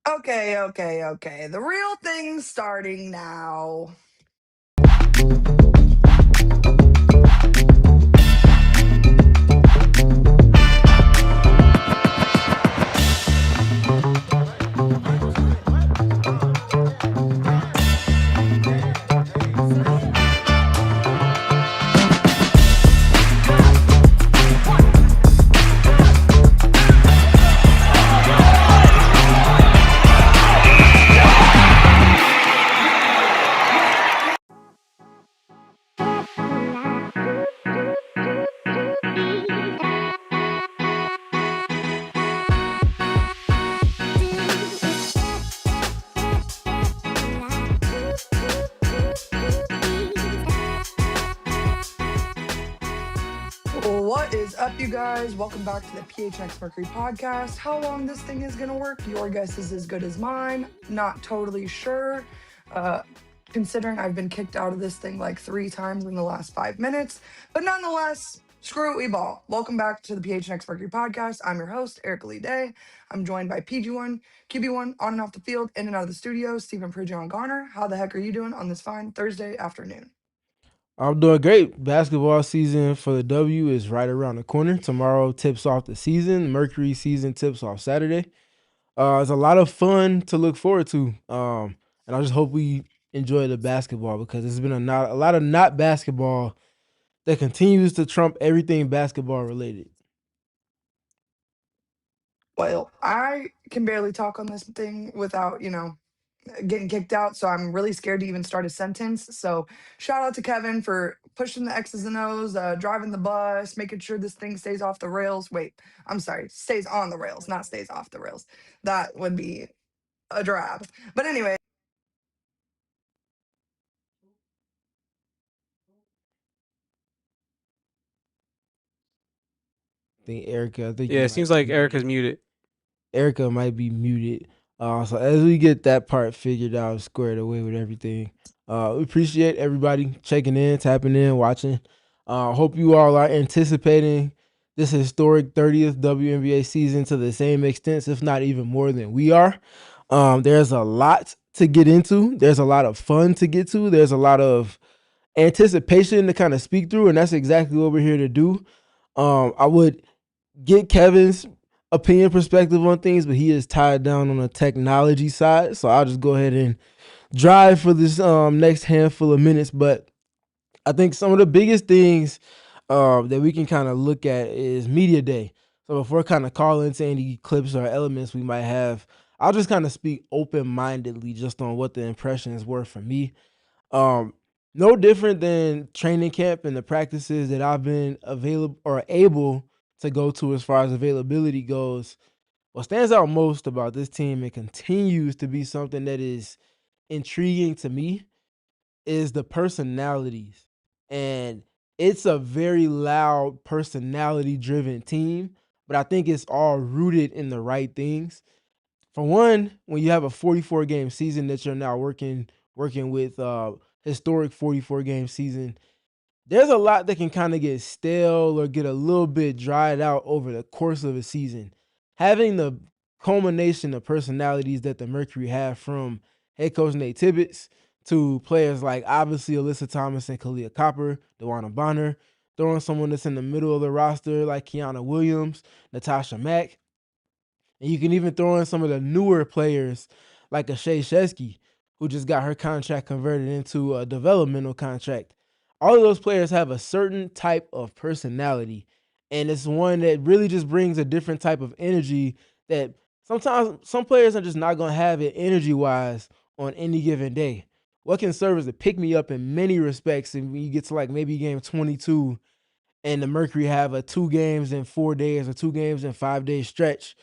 Okay. The real thing's starting now. What is up, you guys? Welcome back to the PHX Mercury podcast. How long this thing is going to work? Your guess is as good as mine. Not totally sure. Uh, Considering I've been kicked out of this thing like 3 times in the last 5 minutes. But nonetheless, screw it, we ball. Welcome back to the PHX Mercury podcast. I'm your host, Erika Day. I'm joined by PG1, QB1, on and off the field, in and out of the studio, Stephen Pridgeon Garner. How the heck are you doing on this fine Thursday afternoon? I'm doing great. Basketball season for the W is right around the corner. Tomorrow tips off the season. Mercury season tips off Saturday. It's a lot of fun to look forward to. And I just hope we enjoy the basketball because there's been a lot of not basketball that continues to trump everything basketball related. Well, I can barely talk on this thing without, getting kicked out. So I'm really scared to even start a sentence. So shout out to Kevin for pushing the X's and O's, driving the bus, making sure this thing stays off the rails. Wait, I'm sorry, stays on the rails, not stays off the rails. That would be a drab. But anyway. I think you Yeah, it might seems like be Erica's muted. muted. Erica might be muted. So as we get that part figured out, squared away with everything, we appreciate everybody checking in, tapping in, watching. Hope you all are anticipating this historic 30th WNBA season to the same extent, if not even more than we are. There's a lot to get into. There's a lot of fun to get to. There's a lot of anticipation to kind of speak through, and that's exactly what we're here to do. I would get Kevin's opinion perspective on things, but he is tied down on the technology side. So I'll just go ahead and drive for this next handful of minutes. But I think some of the biggest things that we can kind of look at is media day. So before kind of calling into any clips or elements we might have, I'll just kind of speak open-mindedly just on what the impressions were for me. No different than training camp and the practices that I've been available or able to go to as far as availability goes. What stands out most about this team and continues to be something that is intriguing to me is the personalities. And it's a very loud, personality driven team, but I think it's all rooted in the right things. For one, when you have a 44 game season that you're now working with historic 44 game season, there's a lot that can kind of get stale or get a little bit dried out over the course of a season. Having the culmination of personalities that the Mercury have, from head coach Nate Tibbetts to players like obviously Alyssa Thomas and Kahleah Copper, DeWanna Bonner, throwing someone that's in the middle of the roster like Kiana Williams, Natasha Mack, and you can even throw in some of the newer players like a Shea Shesky, who just got her contract converted into a developmental contract. All of those players have a certain type of personality, and it's one that really just brings a different type of energy that sometimes some players are just not going to have it energy-wise on any given day. What can serve as a pick-me-up in many respects, and when you get to like maybe game 22 and the Mercury have a 2 games in 4 days or 2 games in 5 day stretch,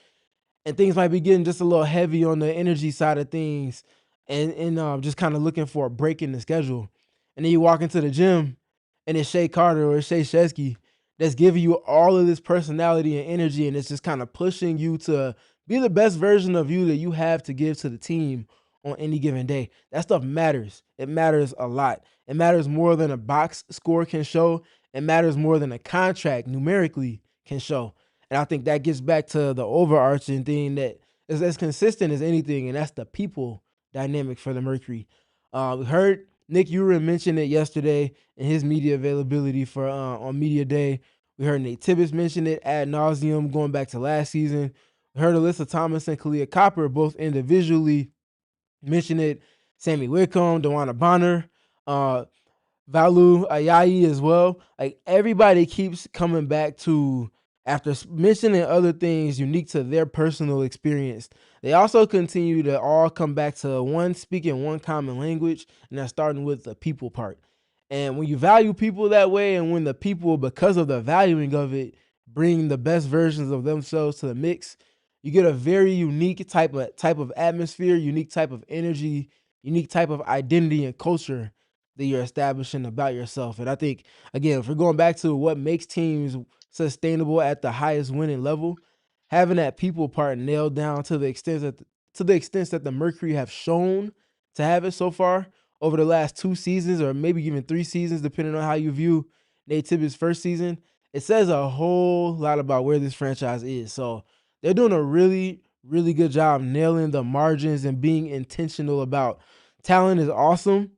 and things might be getting just a little heavy on the energy side of things, and just kind of looking for a break in the schedule. And then you walk into the gym and it's Shea Carter or Shea Shesky that's giving you all of this personality and energy, and it's just kind of pushing you to be the best version of you that you have to give to the team on any given day. That stuff matters. It matters a lot. It matters more than a box score can show. It matters more than a contract numerically can show. And I think that gets back to the overarching thing that is as consistent as anything, and that's the people dynamic for the Mercury. We heard Nick Uren mention it yesterday in his media availability for on media day. We heard Nate Tibbetts mention it ad nauseum going back to last season. We heard Alyssa Thomas and Kahleah Copper both individually mention it. Sammy Whitcomb, Dewana Bonner, Valu Ayayi as well. Like everybody keeps coming back to, after mentioning other things unique to their personal experience, they also continue to all come back to speaking one common language, and that's starting with the people part. And when you value people that way, and when the people, because of the valuing of it, bring the best versions of themselves to the mix, you get a very unique type of atmosphere, unique type of energy, unique type of identity and culture that you're establishing about yourself. And I think, again, if we're going back to what makes teams sustainable at the highest winning level, having that people part nailed down to the extent that the Mercury have shown to have it so far over the last 2 seasons, or maybe even 3 seasons, depending on how you view Nate Tibbetts' first season, it says a whole lot about where this franchise is. So they're doing a really, really good job nailing the margins and being intentional about talent is awesome,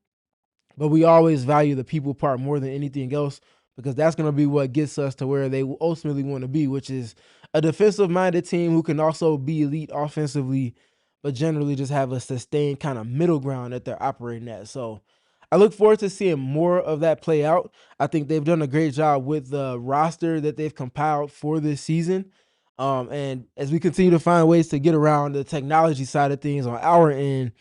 but we always value the people part more than anything else, because that's going to be what gets us to where they ultimately want to be, which is a defensive-minded team who can also be elite offensively, but generally just have a sustained kind of middle ground that they're operating at. So I look forward to seeing more of that play out. I think they've done a great job with the roster that they've compiled for this season. And as we continue to find ways to get around the technology side of things on our end,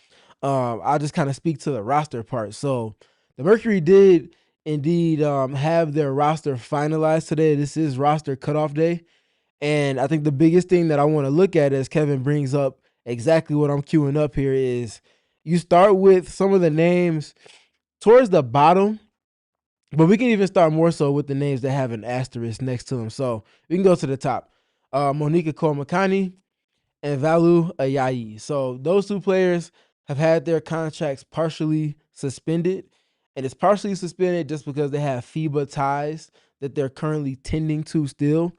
I'll just kind of speak to the roster part. So the Mercury did indeed have their roster finalized today. This is roster cutoff day. And I think the biggest thing that I want to look at, as Kevin brings up exactly what I'm queuing up here, is you start with some of the names towards the bottom, but we can even start more so with the names that have an asterisk next to them. So we can go to the top. Monica Komakani and Valu Ayayi. So those 2 players have had their contracts partially suspended, and it's partially suspended just because they have FIBA ties that they're currently tending to still.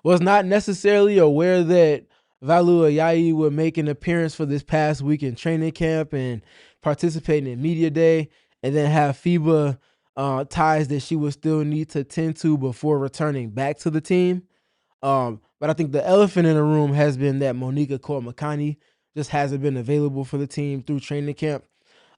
Was not necessarily aware that Valu Ayayi would make an appearance for this past week in training camp and participating in media day, and then have FIBA ties that she would still need to tend to before returning back to the team. But I think the elephant in the room has been that Monica Komakani just hasn't been available for the team through training camp.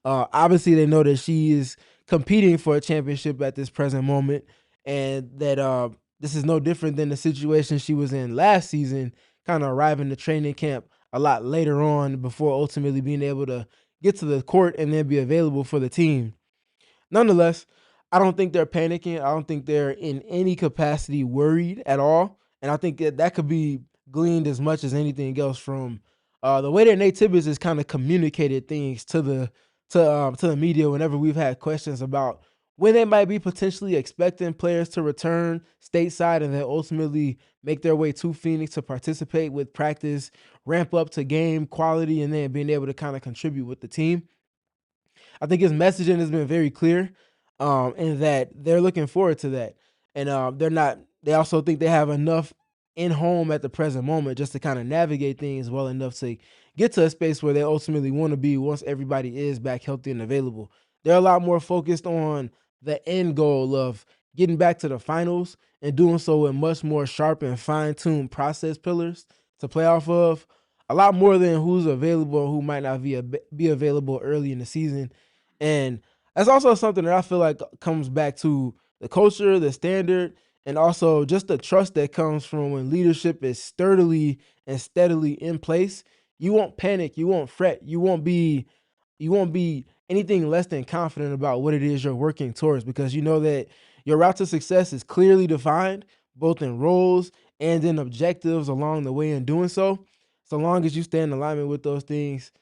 Obviously, they know that she is competing for a championship at this present moment, and that this is no different than the situation she was in last season, kind of arriving to training camp a lot later on before ultimately being able to get to the court and then be available for the team. Nonetheless, I don't think they're panicking. I don't think they're in any capacity worried at all. And I think that could be gleaned as much as anything else from the way that Nate Tibbetts has kind of communicated things to the media whenever we've had questions about when they might be potentially expecting players to return stateside and then ultimately make their way to Phoenix to participate with practice, ramp up to game quality, and then being able to kind of contribute with the team. I think his messaging has been very clear, in that they're looking forward to that. And they also think they have enough in home at the present moment just to kind of navigate things well enough to get to a space where they ultimately want to be once everybody is back healthy and available. They're a lot more focused on the end goal of getting back to the finals and doing so with much more sharp and fine-tuned process pillars to play off of, a lot more than who's available or who might not be available early in the season. And that's also something that I feel like comes back to the culture, the standard, and also just the trust that comes from when leadership is sturdily and steadily in place. You won't panic, you won't fret, you won't be anything less than confident about what it is you're working towards, because you know that your route to success is clearly defined, both in roles and in objectives along the way in doing so. So long as you stay in alignment with those things,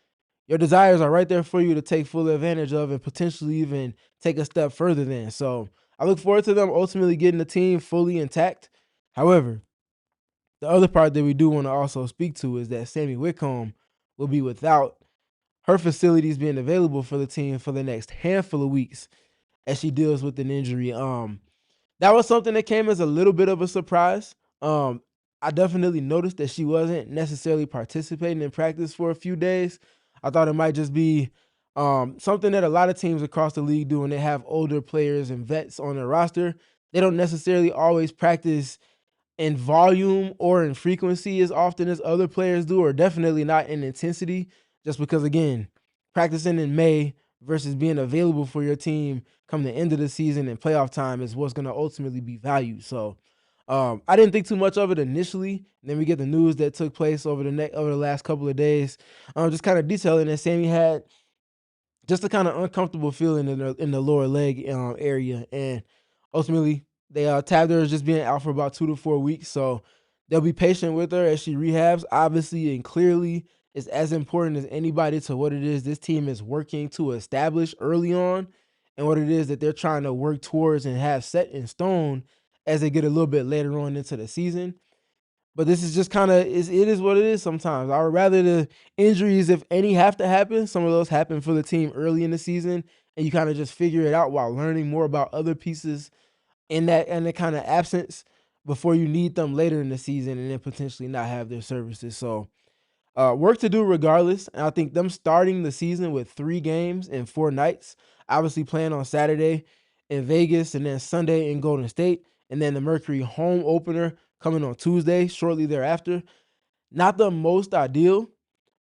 your desires are right there for you to take full advantage of and potentially even take a step further than. So I look forward to them ultimately getting the team fully intact. However, the other part that we do want to also speak to is that Sammy Whitcomb will be without her facilities being available for the team for the next handful of weeks as she deals with an injury. That was something that came as a little bit of a surprise. I definitely noticed that she wasn't necessarily participating in practice for a few days. I thought it might just be something that a lot of teams across the league do when they have older players and vets on their roster. They don't necessarily always practice in volume or in frequency as often as other players do, or definitely not in intensity, just because, again, practicing in May versus being available for your team come the end of the season and playoff time is what's going to ultimately be valued. So I didn't think too much of it initially. And then we get the news that took place over the last couple of days. Just kind of detailing that Sammy had just a kind of uncomfortable feeling in the lower leg area, and ultimately they tabbed her as just being out for about 2 to 4 weeks. So they'll be patient with her as she rehabs. Obviously and clearly, is as important as anybody to what it is this team is working to establish early on, and what it is that they're trying to work towards and have set in stone as they get a little bit later on into the season. But this is just kind of it is what it is sometimes. I would rather the injuries, if any, have to happen. Some of those happen for the team early in the season, and you kind of just figure it out while learning more about other pieces in that kind of absence before you need them later in the season and then potentially not have their services. So work to do regardless. And I think them starting the season with 3 games in 4 nights, obviously playing on Saturday in Vegas and then Sunday in Golden State, and then the Mercury home opener coming on Tuesday shortly thereafter. Not the most ideal,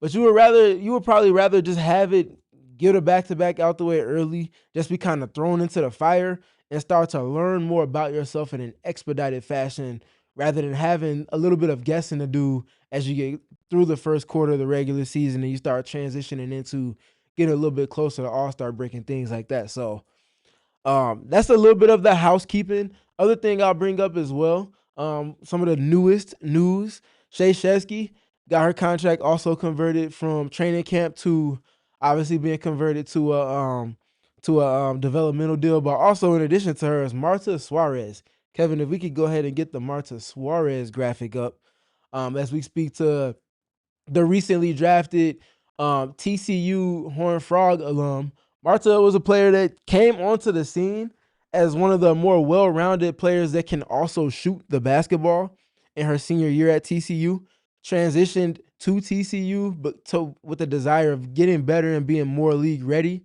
but you would probably rather just have it, get a back-to-back out the way early, just be kind of thrown into the fire and start to learn more about yourself in an expedited fashion rather than having a little bit of guessing to do as you get through the first quarter of the regular season and you start transitioning into getting a little bit closer to All-Star break and things like that. So that's a little bit of the housekeeping. Other thing I'll bring up as well, some of the newest news. Shay Shesky got her contract also converted from training camp to obviously being converted to a developmental deal. But also in addition to her is Marta Suarez. Kevin, if we could go ahead and get the Marta Suarez graphic up as we speak to the recently drafted TCU Horned Frog alum. Marta was a player that came onto the scene as one of the more well-rounded players that can also shoot the basketball in her senior year at TCU. Transitioned to TCU, but with the desire of getting better and being more league ready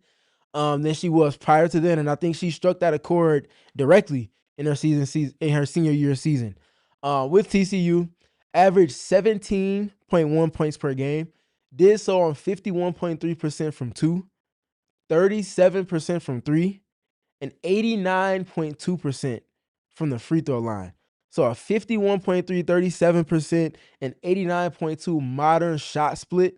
than she was prior to then. And I think she struck that accord directly in her senior year season. With TCU, averaged 17.1 points per game, did so on 51.3% from 2, 37% from 3, and 89.2% from the free throw line. So a 51.3, 37%, and 89.2 modern shot split.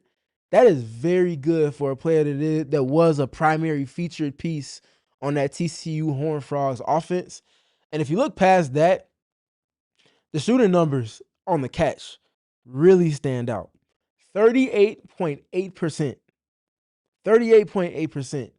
That is very good for a player that was a primary featured piece on that TCU Horned Frogs offense. And if you look past that, the shooting numbers on the catch really stand out. 38.8%. 38.8%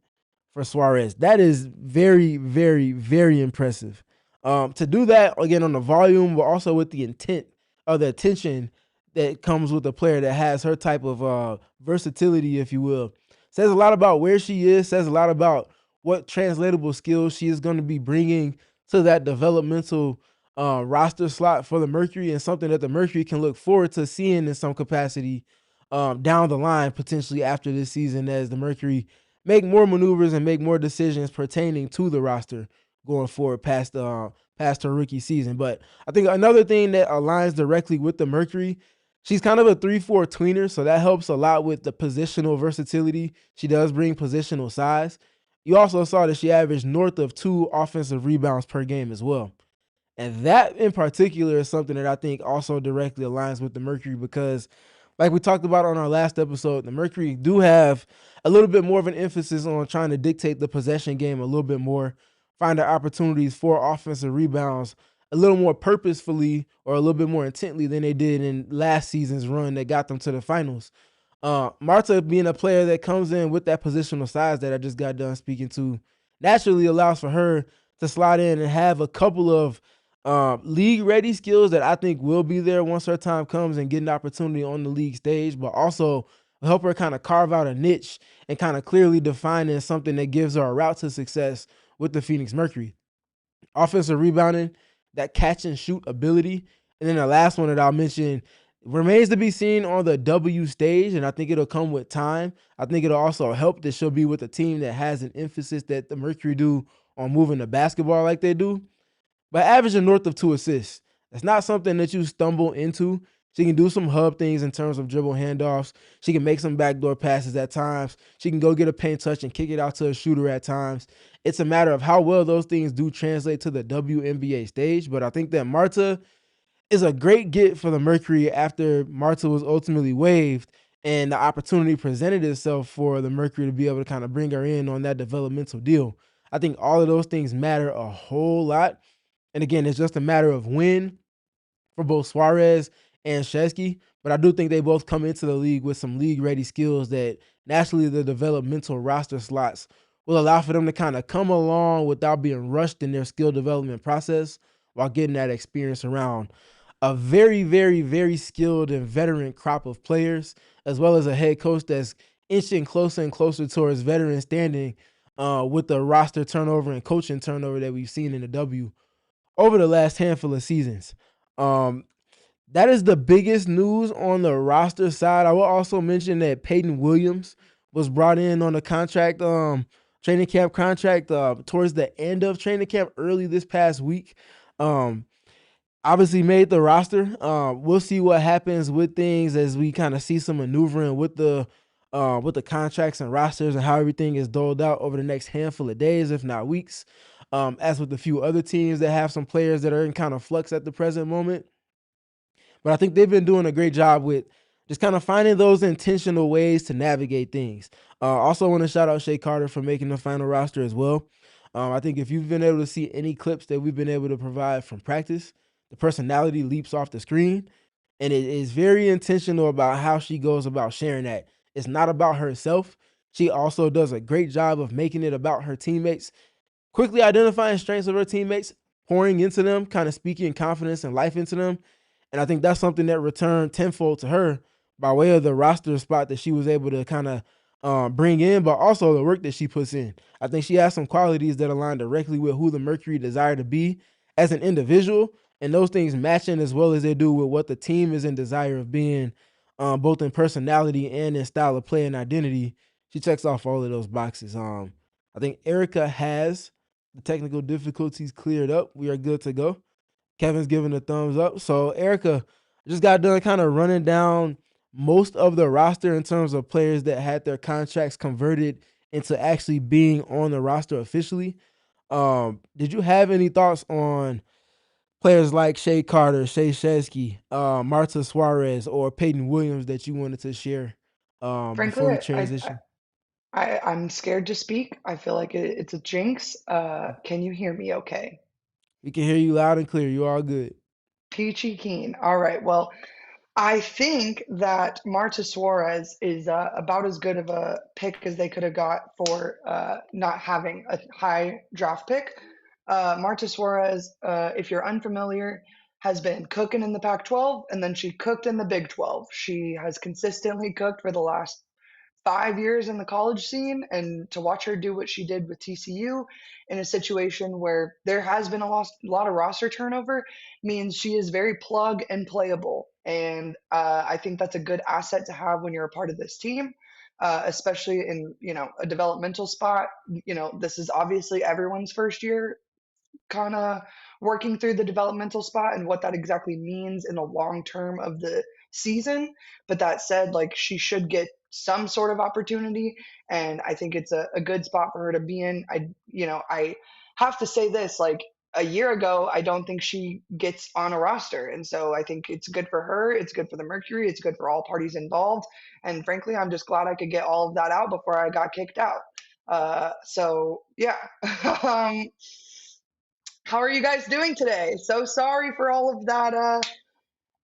for Suarez. That is very, very, very impressive. To do that, again, on the volume, but also with the intent or the attention that comes with a player that has her type of versatility, if you will, says a lot about where she is, says a lot about what translatable skills she is going to be bringing to that developmental roster slot for the Mercury, and something that the Mercury can look forward to seeing in some capacity down the line, potentially after this season, as the Mercury make more maneuvers and make more decisions pertaining to the roster going forward past her rookie season. But I think another thing that aligns directly with the Mercury, she's kind of a 3-4 tweener, so that helps a lot with the positional versatility. She does bring positional size. You also saw that she averaged north of 2 offensive rebounds per game as well. And that in particular is something that I think also directly aligns with the Mercury because, like we talked about on our last episode, the Mercury do have a little bit more of an emphasis on trying to dictate the possession game a little bit more, find the opportunities for offensive rebounds a little more purposefully or a little bit more intently than they did in last season's run that got them to the finals. Marta being a player that comes in with that positional size that I just got done speaking to naturally allows for her to slide in and have a couple of league-ready skills that I think will be there once her time comes and get an opportunity on the league stage, but also help her kind of carve out a niche and kind of clearly define it as something that gives her a route to success with the Phoenix Mercury. Offensive rebounding, that catch and shoot ability And then the last one that I'll mention remains to be seen on the W stage, and I think it'll come with time. I think it'll also help that she'll be with a team that has an emphasis that the Mercury do on moving the basketball like they do. But averaging north of 2 assists, that's not something that you stumble into. She can do some hub things in terms of dribble handoffs. She can make some backdoor passes at times. She can go get a paint touch and kick it out to a shooter at times. It's a matter of how well those things do translate to the WNBA stage. But I think that Marta is a great get for the Mercury after Marta was ultimately waived and the opportunity presented itself for the Mercury to be able to kind of bring her in on that developmental deal. I think all of those things matter a whole lot. And again, it's just a matter of when for both Suarez and Shesky. But I do think they both come into the league with some league ready skills that naturally the developmental roster slots will allow for them to kind of come along without being rushed in their skill development process while getting that experience around a very, very, very skilled and veteran crop of players, as well as a head coach that's inching closer and closer towards veteran standing with the roster turnover and coaching turnover that we've seen in the W over the last handful of seasons. Um, that is the biggest news on the roster side. I will also mention that Peyton Williams was brought in on a contract, training camp contract, towards the end of training camp early this past week. Um, Obviously made the roster. We'll see what happens with things as we kind of see some maneuvering with the contracts and rosters and how everything is doled out over the next handful of days, if not weeks. As with a few other teams that have some players that are in kind of flux at the present moment. But I think they've been doing a great job with just kind of finding those intentional ways to navigate things. Also want to shout out Shea Carter for making the final roster as well. I think if you've been able to see any clips that we've been able to provide from practice, the personality leaps off the screen, and it is very intentional about how she goes about sharing that. It's not about herself. She also does a great job of making it about her teammates, quickly identifying strengths of her teammates, pouring into them, kind of speaking confidence and life into them. And I think that's something that returned tenfold to her by way of the roster spot that she was able to kind of bring in, but also the work that she puts in. I think she has some qualities that align directly with who the Mercury desire to be as an individual, and those things matching as well as they do with what the team is in desire of being, both in personality and in style of play and identity. She checks off all of those boxes. I think Erika has the technical difficulties cleared up. We are good to go. Kevin's giving a thumbs up. So Erika just got done kind of running down most of the roster in terms of players that had their contracts converted into actually being on the roster officially. Did you have any thoughts on players like Shea Carter, Shea Shesky, Marta Suarez, or Peyton Williams that you wanted to share Frankly, before we I transition? I'm scared to speak. I feel like it's a jinx. Can you hear me okay? We can hear you loud and clear. You all good. Peachy keen. All right. Well, I think that Marta Suarez is about as good of a pick as they could have got for not having a high draft pick. Marta Suarez, if you're unfamiliar, has been cooking in the Pac 12 and then she cooked in the Big 12. She has consistently cooked for the last 5 years in the college scene, and to watch her do what she did with TCU in a situation where there has been lot of roster turnover means she is very plug and playable. And I think that's a good asset to have when you're a part of this team, especially in a developmental spot. This is obviously everyone's first year kind of working through the developmental spot and what that exactly means in the long term of the season. But that said, like she should get some sort of opportunity, and I think it's a good spot for her to be in. I have to say this, like a year ago, I don't think she gets on a roster. And so I think it's good for her. It's good for the Mercury. It's good for all parties involved. And frankly, I'm just glad I could get all of that out before I got kicked out. So yeah. um, how are you guys doing today? So sorry for all of that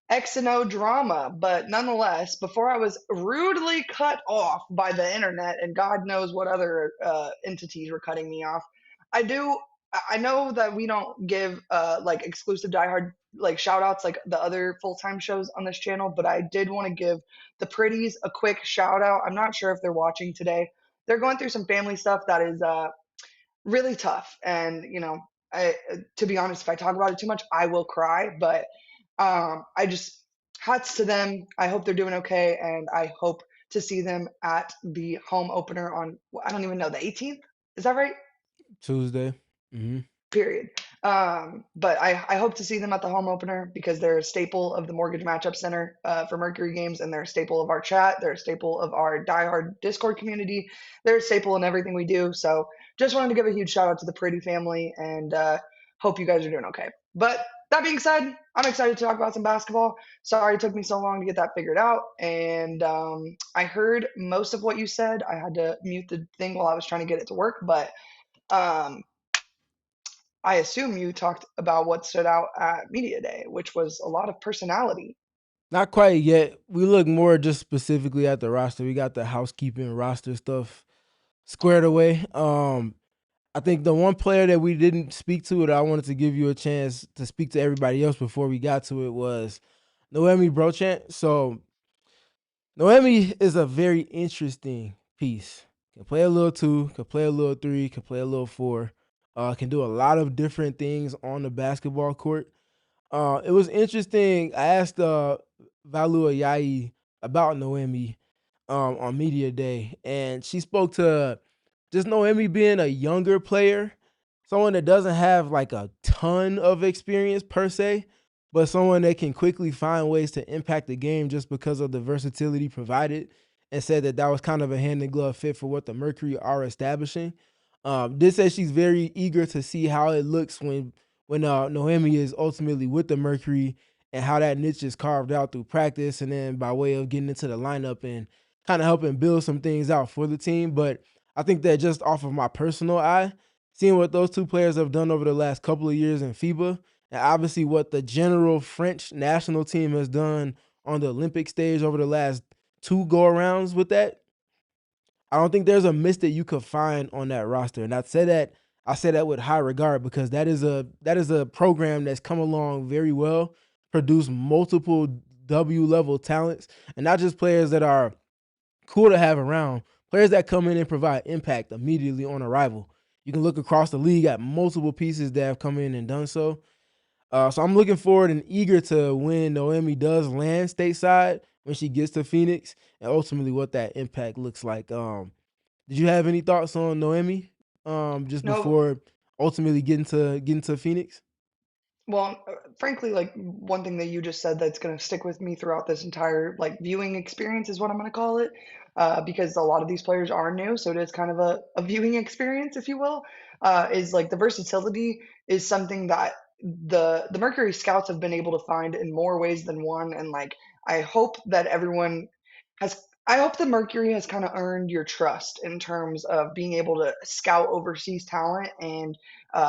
X and O drama, but nonetheless, before I was rudely cut off by the internet and God knows what other entities were cutting me off, I do. I know that we don't give like exclusive diehard like shout outs like the other full-time shows on this channel, but I did want to give the pretties a quick shout out. I'm not sure if they're watching today. They're going through some family stuff that is really tough. And, to be honest, if I talk about it too much, I will cry. But I just hats to them. I hope they're doing okay, and I hope to see them at the home opener on, I don't even know, the 18th. Is that right? Tuesday. Period. But I hope to see them at the home opener because they're a staple of the Mortgage Matchup Center for Mercury games, and they're a staple of our chat. They're a staple of our diehard Discord community. They're a staple in everything we do. So just wanted to give a huge shout out to the Pretty family, and hope you guys are doing okay. But that being said, I'm excited to talk about some basketball. Sorry it took me so long to get that figured out. And I heard most of what you said. I had to mute the thing while I was trying to get it to work, but um, I assume you talked about what stood out at Media Day, which was a lot of personality. Not quite yet. We look more just specifically at the roster. We got the housekeeping roster stuff squared away. I think the one player that we didn't speak to that I wanted to give you a chance to speak to everybody else before we got to it was Noémie Brochant. So Noémie is a very interesting piece. Can play a little two, can play a little three, can play a little four. Can do a lot of different things on the basketball court. It was interesting. I asked Valua Yai about Noémie on media day, and she spoke to just Noémie being a younger player, someone that doesn't have like a ton of experience per se, but someone that can quickly find ways to impact the game just because of the versatility provided, and said that that was kind of a hand in glove fit for what the Mercury are establishing. Did say she's very eager to see how it looks when Noémie is ultimately with the Mercury and how that niche is carved out through practice and then by way of getting into the lineup and kind of helping build some things out for the team. But I think that just off of my personal eye, seeing what those two players have done over the last couple of years in FIBA, and obviously what the general French national team has done on the Olympic stage over the last two go arounds with that, I don't think there's a miss that you could find on that roster. And I say that with high regard because that is a program that's come along very well, produced multiple W level talents, and not just players that are cool to have around, players that come in and provide impact immediately on arrival. You can look across the league at multiple pieces that have come in and done so. So I'm looking forward and eager to when Noémie does land stateside when she gets to Phoenix and ultimately what that impact looks like. Did you have any thoughts on Noémie just No, before ultimately getting to Phoenix? well, frankly, like one thing that you just said that's going to stick with me throughout this entire like viewing experience is what I'm going to call it, because a lot of these players are new, so it is kind of a viewing experience, if you will. Is like the versatility is something that the Mercury scouts have been able to find in more ways than one, and like I hope that everyone has. I hope the Mercury has kind of earned your trust in terms of being able to scout overseas talent and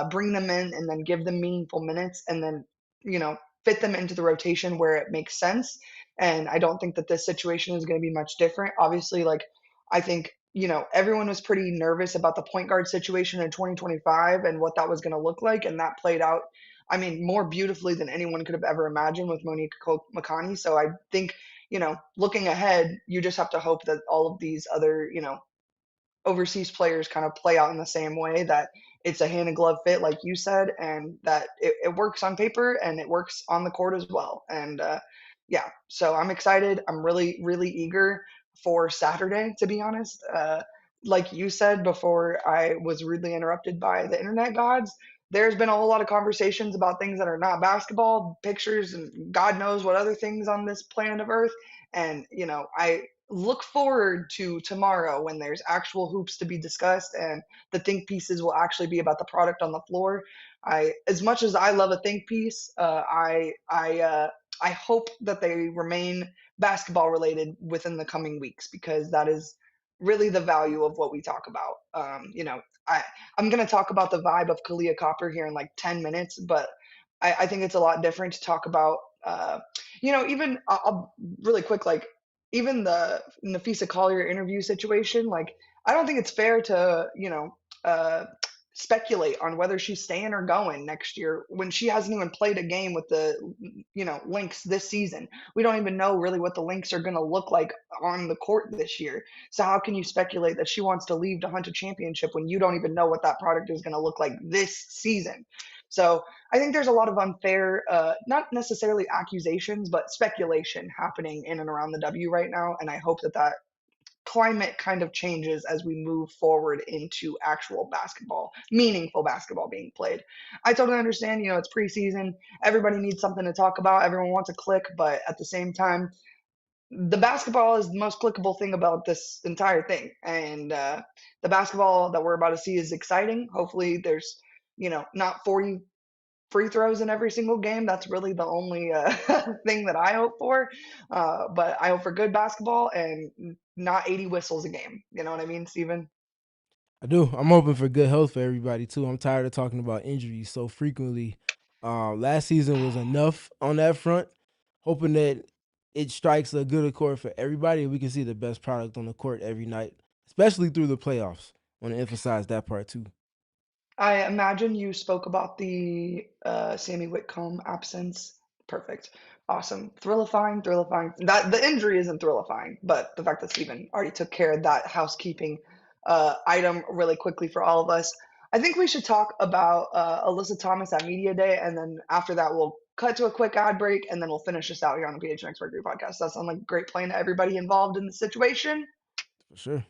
bring them in and then give them meaningful minutes and then, you know, fit them into the rotation where it makes sense. And I don't think that this situation is going to be much different. Obviously, like, I think, you know, everyone was pretty nervous about the point guard situation in 2025 and what that was going to look like. And that played out, I mean, more beautifully than anyone could have ever imagined with Monique Makani. So I think, you know, looking ahead, you just have to hope that all of these other, you know, overseas players kind of play out in the same way, that it's a hand and glove fit like you said, and that it works on paper and it works on the court as well. And yeah, so I'm excited. I'm really eager for Saturday, to be honest. Like you said before I was rudely interrupted by the internet gods, there's been a whole lot of conversations about things that are not basketball, pictures and God knows what other things on this planet of earth. And you know, I look forward to tomorrow when there's actual hoops to be discussed and the think pieces will actually be about the product on the floor. I, as much as I love a think piece, I hope that they remain basketball related within the coming weeks because that is really the value of what we talk about. You know, I'm going to talk about the vibe of Kahleah Copper here in like 10 minutes, but I think it's a lot different to talk about. You know, even I'll really quick, like even the Nafisa Collier interview situation, like I don't think it's fair to, you know, speculate on whether she's staying or going next year when she hasn't even played a game with the, you know, Lynx this season. We don't even know really what the Lynx are going to look like on the court this year. So how can you speculate that she wants to leave to hunt a championship when you don't even know what that product is going to look like this season? So I think there's a lot of unfair, not necessarily accusations, but speculation happening in and around the W right now. And I hope that that climate kind of changes as we move forward into actual basketball, meaningful basketball being played. I totally understand, it's preseason. Everybody needs something to talk about. Everyone wants a click, but at the same time, the basketball is the most clickable thing about this entire thing. And the basketball that we're about to see is exciting. Hopefully, there's, not 40 free throws in every single game. That's really the only thing that I hope for. But I hope for good basketball and not 80 whistles a game. You know what I mean, Steven? I do. I'm hoping for good health for everybody too. I'm tired of talking about injuries so frequently. Last season was enough on that front. Hoping that it strikes a good accord for everybody and we can see the best product on the court every night, especially through the playoffs. Want to emphasize that part too. I imagine you spoke about the Sammy Whitcomb absence. Perfect. Awesome. Thrillifying, thrillifying. That the injury isn't thrillifying, but the fact that Steven already took care of that housekeeping item really quickly for all of us. I think we should talk about Alyssa Thomas at Media Day, and then after that, we'll cut to a quick ad break, and then we'll finish this out here on the PHNX Mercury podcast. That sounds like a great plan to everybody involved in the situation. For sure.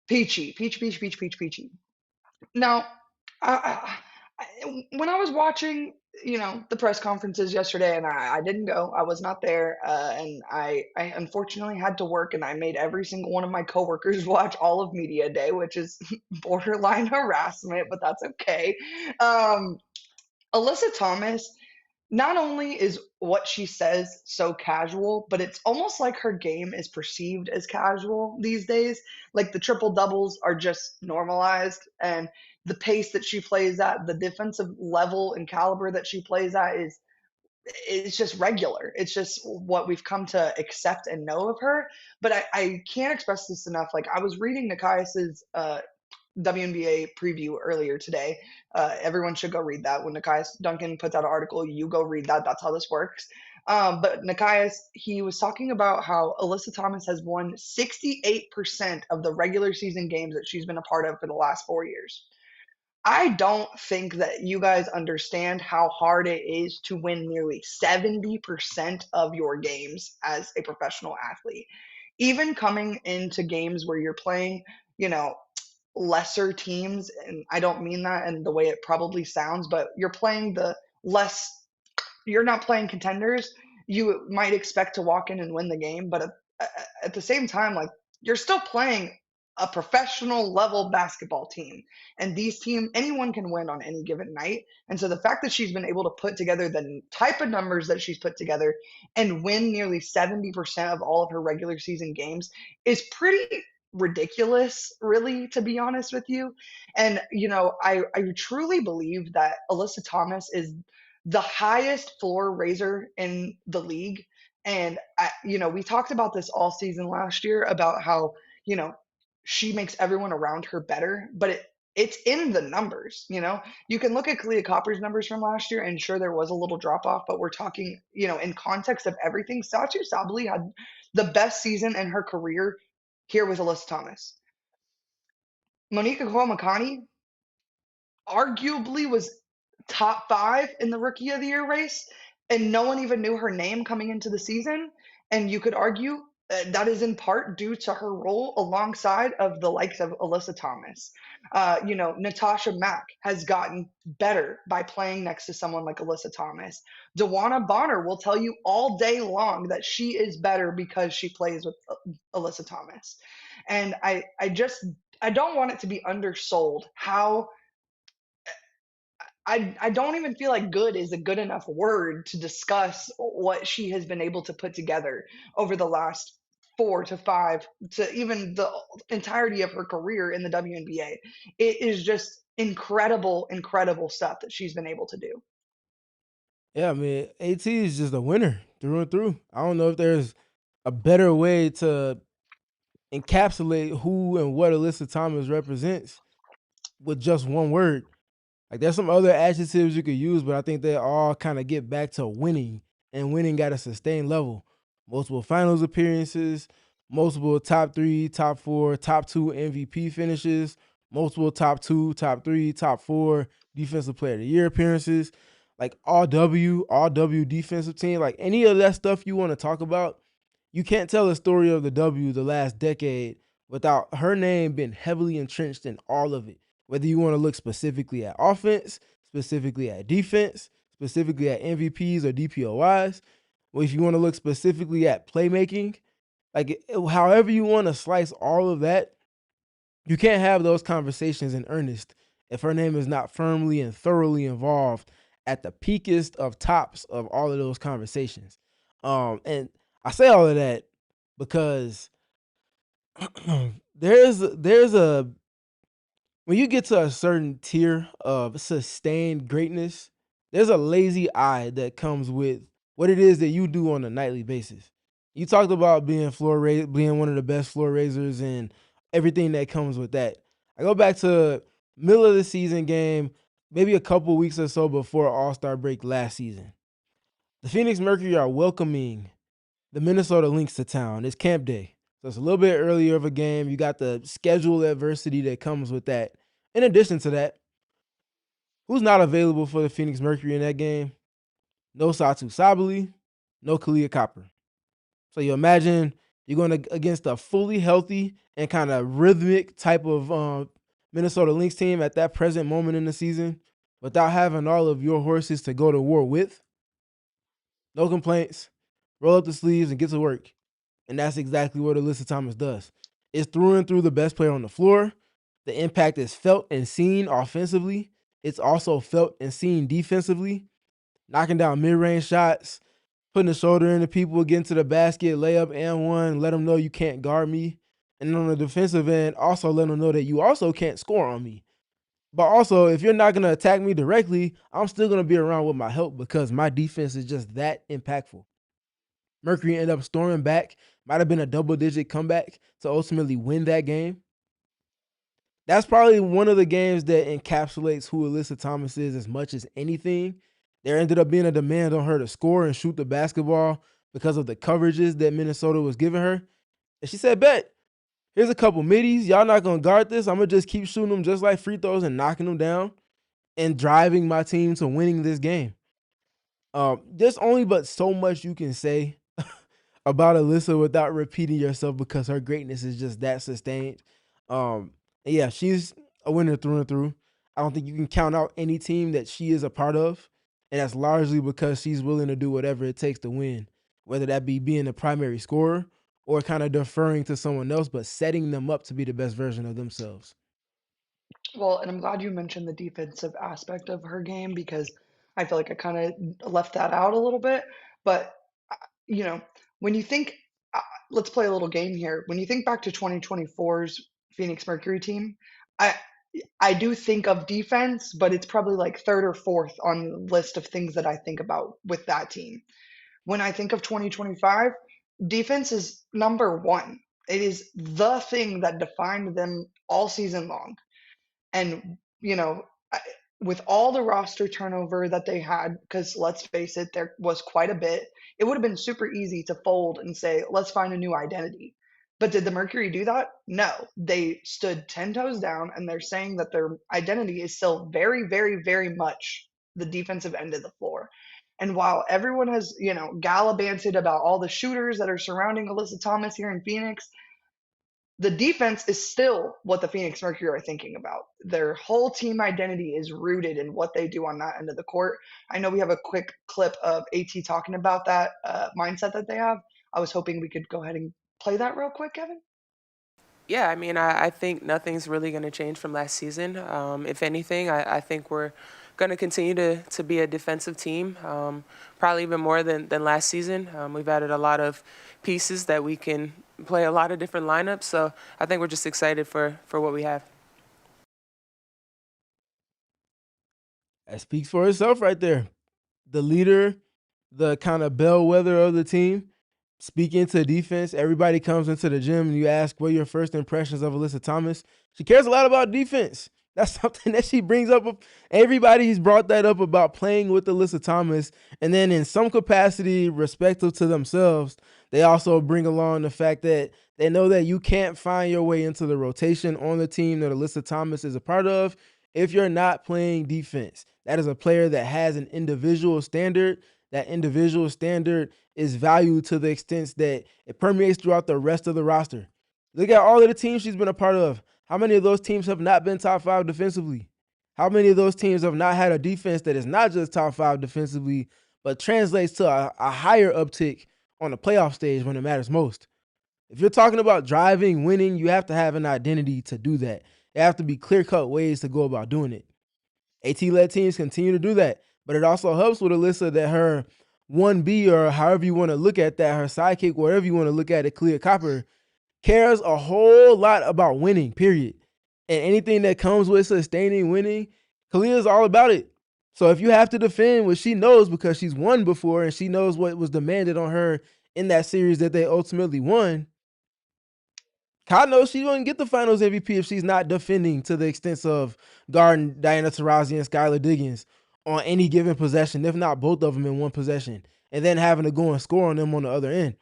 Peachy, peachy, peachy, peachy, peachy, peachy. Now, when I was watching, the press conferences yesterday, and I didn't go, I was not there, and I unfortunately had to work, and I made every single one of my coworkers watch all of Media Day, which is borderline harassment, but that's okay. Um, Alyssa Thomas, not only is what she says so casual, but it's almost like her game is perceived as casual these days. Like the triple doubles are just normalized, and the pace that she plays at, the defensive level and caliber that she plays at is it's just regular. It's just what we've come to accept and know of her. But I can't express this enough. Like I was reading Nikias's WNBA preview earlier today. Everyone should go read that. When Nikias Duncan puts out an article, you go read that. That's how this works. But Nikias, he was talking about how Alyssa Thomas has won 68% of the regular season games that she's been a part of for the last 4 years. I don't think that you guys understand how hard it is to win nearly 70% of your games as a professional athlete. Even coming into games where you're playing, you know, lesser teams, and I don't mean that in the way it probably sounds, but you're playing the less you're not playing contenders. You might expect to walk in and win the game, but at the same time, like you're still playing a professional level basketball team, and these team anyone can win on any given night. And so the fact that she's been able to put together the type of numbers that she's put together and win nearly 70% of all of her regular season games is pretty ridiculous, really, to be honest with you. And I truly believe that Alyssa Thomas is the highest floor raiser in the league. And we talked about this all season last year about how you know she makes everyone around her better, but it's in the numbers. You can look at Kahleah Copper's numbers from last year, and sure there was a little drop off, but we're talking in context of everything. Satu Sabali had the best season in her career here with Alyssa Thomas. Monica Makani arguably was top 5 in the Rookie of the Year race, and no one even knew her name coming into the season. And you could argue that is in part due to her role alongside of the likes of Alyssa Thomas. Natasha Mack has gotten better by playing next to someone like Alyssa Thomas. Dewana Bonner will tell you all day long that she is better because she plays with Alyssa Thomas. And I don't want it to be undersold how I don't even feel like good is a good enough word to discuss what she has been able to put together over the last 4 to 5 to even the entirety of her career in the WNBA. It is just incredible, incredible stuff that she's been able to do. Yeah, I mean, AT is just a winner through and through. I don't know if there's a better way to encapsulate who and what Alyssa Thomas represents with just one word. Like there's some other adjectives you could use, but I think they all kind of get back to winning and winning at a sustained level. Multiple finals appearances, multiple top 3, top 4, top 2 MVP finishes, multiple top 2, top 3, top 4 defensive player of the year appearances, like all W defensive team, like any of that stuff you want to talk about. You can't tell the story of the W the last decade without her name being heavily entrenched in all of it. Whether you want to look specifically at offense, specifically at defense, specifically at MVPs or DPOYs, or if you want to look specifically at playmaking, like however you want to slice all of that, you can't have those conversations in earnest if her name is not firmly and thoroughly involved at the peakest of tops of all of those conversations. And I say all of that because there's a when you get to a certain tier of sustained greatness, there's a lazy eye that comes with what it is that you do on a nightly basis. You talked about being one of the best floor raisers and everything that comes with that. I go back to middle of the season game, maybe a couple weeks or so before All-Star break last season. The Phoenix Mercury are welcoming the Minnesota Lynx to town. It's camp day. So it's a little bit earlier of a game. You got the schedule adversity that comes with that. In addition to that, who's not available for the Phoenix Mercury in that game? No Satu Sabali, no Kahleah Copper. So you imagine you're going against a fully healthy and kind of rhythmic type of Minnesota Lynx team at that present moment in the season without having all of your horses to go to war with. No complaints. Roll up the sleeves and get to work. And that's exactly what Alyssa Thomas does. It's through and through the best player on the floor. The impact is felt and seen offensively. It's also felt and seen defensively. Knocking down mid-range shots, putting the shoulder into people, getting to the basket, layup and one, let them know you can't guard me. And on the defensive end, also let them know that you also can't score on me. But also, if you're not going to attack me directly, I'm still going to be around with my help because my defense is just that impactful. Mercury ended up storming back. Might have been a double-digit comeback to ultimately win that game. That's probably one of the games that encapsulates who Alyssa Thomas is as much as anything. There ended up being a demand on her to score and shoot the basketball because of the coverages that Minnesota was giving her. And she said, bet, here's a couple middies. Y'all not going to guard this. I'm going to just keep shooting them just like free throws and knocking them down and driving my team to winning this game. There's only but so much you can say about Alyssa without repeating yourself because her greatness is just that sustained. Yeah, she's a winner through and through. I don't think you can count out any team that she is a part of, and that's largely because she's willing to do whatever it takes to win, whether that be being the primary scorer or kind of deferring to someone else, but setting them up to be the best version of themselves. Well, and I'm glad you mentioned the defensive aspect of her game because I feel like I kind of left that out a little bit. But, you know, when you think, uh, let's play a little game here. When you think back to 2024's Phoenix Mercury team, I I do think of defense, but it's probably like third or fourth on the list of things that I think about with that team. When I think of 2025, defense is number one. It is the thing that defined them all season long. And, you know, with all the roster turnover that they had, because let's face it, there was quite a bit, it would have been super easy to fold and say, let's find a new identity. But did the Mercury do that? No. They stood 10 toes down and they're saying that their identity is still very, very, very much the defensive end of the floor. And while everyone has, gallivanted about all the shooters that are surrounding Alyssa Thomas here in Phoenix, the defense is still what the Phoenix Mercury are thinking about. Their whole team identity is rooted in what they do on that end of the court. I know we have a quick clip of AT talking about that mindset that they have. I was hoping we could go ahead and play that real quick, Kevin. Yeah, I mean, I think nothing's really going to change from last season. If anything, I think we're going to continue to be a defensive team, probably even more than last season. We've added a lot of pieces that we can play a lot of different lineups. So I think we're just excited for what we have. That speaks for itself right there. The leader, the kind of bellwether of the team. Speaking to defense, everybody comes into the gym and you ask what are your first impressions of Alyssa Thomas. She cares a lot about defense. That's something that she brings up. Everybody's brought that up about playing with Alyssa Thomas. And then in some capacity, respective to themselves, they also bring along the fact that they know that you can't find your way into the rotation on the team that Alyssa Thomas is a part of if you're not playing defense. That is a player that has an individual standard. That individual standard is valued to the extent that it permeates throughout the rest of the roster. Look at all of the teams she's been a part of. How many of those teams have not been top 5 defensively? How many of those teams have not had a defense that is not just top 5 defensively, but translates to a higher uptick on the playoff stage when it matters most? If you're talking about driving, winning, you have to have an identity to do that. There have to be clear-cut ways to go about doing it. AT-led teams continue to do that, but it also helps with Alyssa that her 1B, or however you want to look at that, her sidekick, whatever you want to look at it, Kahleah Copper, cares a whole lot about winning, period. And anything that comes with sustaining winning, Kahleah is all about it. So if you have to defend what she knows because she's won before and she knows what was demanded on her in that series that they ultimately won, God knows she wouldn't get the finals MVP if she's not defending to the extent of guarding Diana Taurasi and Skylar Diggins on any given possession, if not both of them in one possession, and then having to go and score on them on the other end.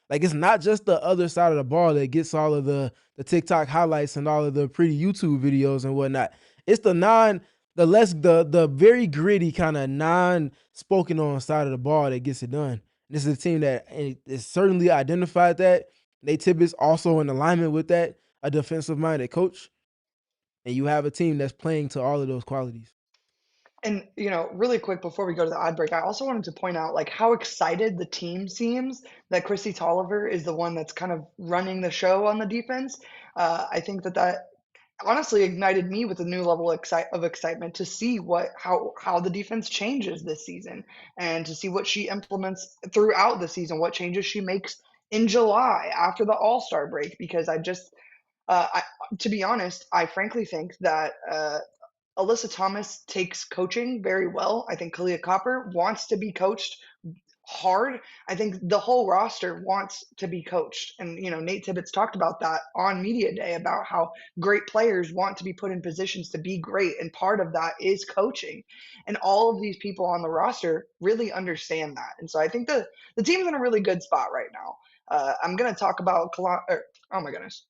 Like, it's not just the other side of the ball that gets all of the TikTok highlights and all of the pretty YouTube videos and whatnot. It's the very gritty kind of non-spoken on side of the ball that gets it done. This is a team that is certainly identified that. Nate Tibbetts also in alignment with that, a defensive-minded coach. And you have a team that's playing to all of those qualities. And, really quick before we go to the ad break, I also wanted to point out, like, how excited the team seems that Chrissy Tolliver is the one that's kind of running the show on the defense. I think that honestly ignited me with a new level of excitement to see how the defense changes this season, and to see what she implements throughout the season, what changes she makes in July after the All-Star break. Because to be honest, I frankly think that Alyssa Thomas takes coaching very well. I think Kahleah Copper wants to be coached hard. I think the whole roster wants to be coached. And, Nate Tibbetts talked about that on Media Day, about how great players want to be put in positions to be great. And part of that is coaching. And all of these people on the roster really understand that. And so I think the team's in a really good spot right now. I'm going to talk about, oh my goodness,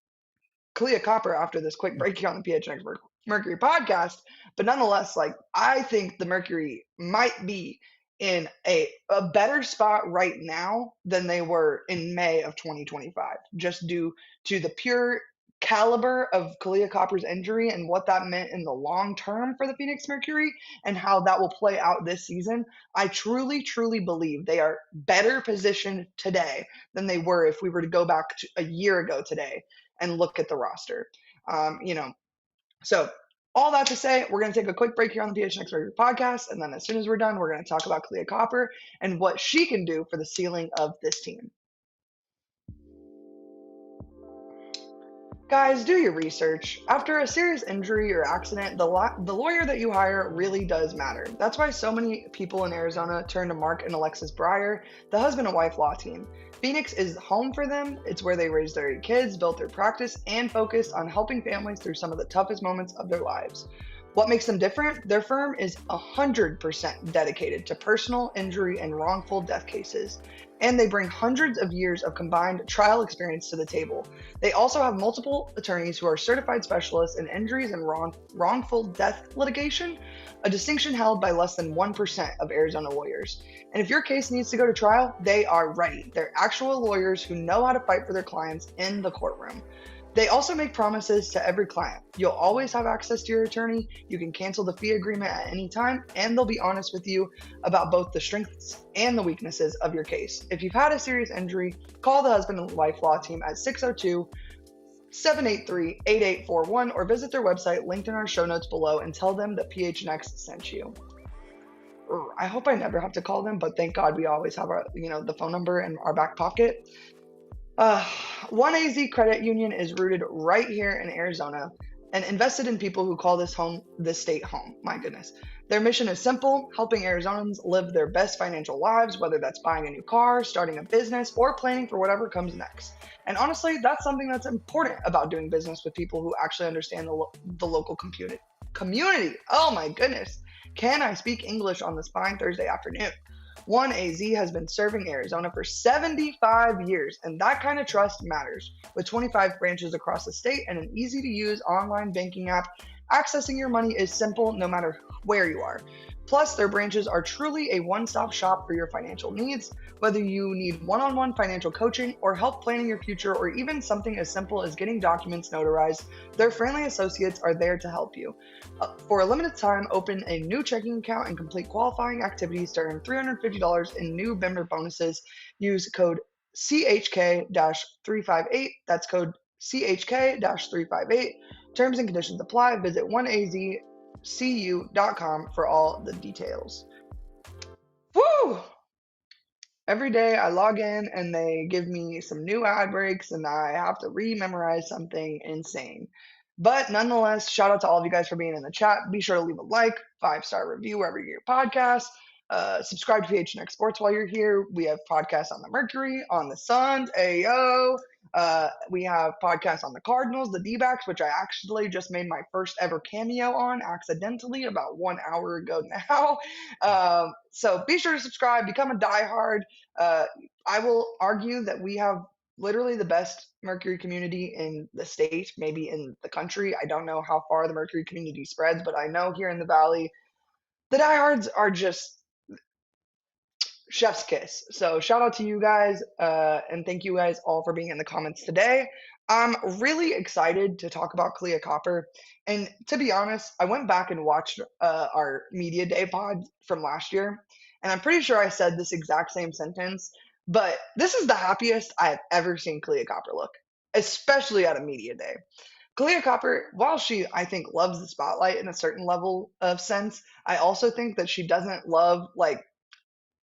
Kahleah Copper after this quick break here on the PHNX Mercury podcast. But nonetheless, like, I think the Mercury might be in a better spot right now than they were in May of 2025, just due to the pure caliber of Kahleah Copper's injury and what that meant in the long term for the Phoenix Mercury, and how that will play out this season. I truly, truly believe they are better positioned today than they were if we were to go back to a year ago today and look at the roster. So all that to say, we're going to take a quick break here on the PHNX Mercury podcast, and then as soon as we're done, we're going to talk about Kahleah Copper and what she can do for the ceiling of this team. Guys, do your research. After a serious injury or accident, the lawyer that you hire really does matter. That's why so many people in Arizona turn to Mark and Alexis Breyer, the husband and wife law team. Phoenix is home for them. It's where they raised their 8 kids, built their practice, and focused on helping families through some of the toughest moments of their lives. What makes them different? Their firm is 100% dedicated to personal injury and wrongful death cases, and they bring hundreds of years of combined trial experience to the table. They also have multiple attorneys who are certified specialists in injuries and wrongful death litigation, a distinction held by less than 1% of Arizona lawyers. And if your case needs to go to trial, they are ready. They're actual lawyers who know how to fight for their clients in the courtroom. They also make promises to every client. You'll always have access to your attorney. You can cancel the fee agreement at any time, and they'll be honest with you about both the strengths and the weaknesses of your case. If you've had a serious injury, call the husband and wife law team at 602-783-8841 or visit their website linked in our show notes below and tell them that PHNX sent you. I hope I never have to call them, but thank God we always have the phone number in our back pocket. 1AZ Credit Union is rooted right here in Arizona and invested in people who call this state home. My goodness. Their mission is simple: helping Arizonans live their best financial lives, whether that's buying a new car, starting a business, or planning for whatever comes next. And honestly, that's something that's important about doing business with people who actually understand the local community. Oh my goodness. Can I speak English on this fine Thursday afternoon? 1AZ has been serving Arizona for 75 years, and that kind of trust matters. With 25 branches across the state and an easy to use online banking app, accessing your money is simple no matter where you are. Plus, their branches are truly a one stop shop for your financial needs. Whether you need one on one financial coaching or help planning your future, or even something as simple as getting documents notarized, their friendly associates are there to help you. For a limited time, open a new checking account and complete qualifying activities to earn $350 in new member bonuses. Use code CHK-358. That's code CHK-358. Terms and conditions apply. Visit 1azcu.com for all the details. Woo! Every day I log in and they give me some new ad breaks and I have to re-memorize something insane. But nonetheless, shout out to all of you guys for being in the chat. Be sure to leave a like, 5-star review wherever you get your podcast. Subscribe to PHNX Sports while you're here. We have podcasts on the Mercury, on the Suns, Ayo. We have podcasts on the Cardinals, the D-backs, which I actually just made my first ever cameo on accidentally about 1 hour ago now. So be sure to subscribe, become a diehard. I will argue that we have literally the best Mercury community in the state, maybe in the country. I don't know how far the Mercury community spreads, but I know here in the Valley, the diehards are just chef's kiss. So shout out to you guys, and thank you guys all for being in the comments today. I'm really excited to talk about Kahleah Copper. And to be honest, I went back and watched our media day pod from last year, and I'm pretty sure I said this exact same sentence, but this is the happiest I have ever seen Kahleah Copper look, especially at a media day. Kahleah Copper, while she, I think, loves the spotlight in a certain level of sense, I also think that she doesn't love, like,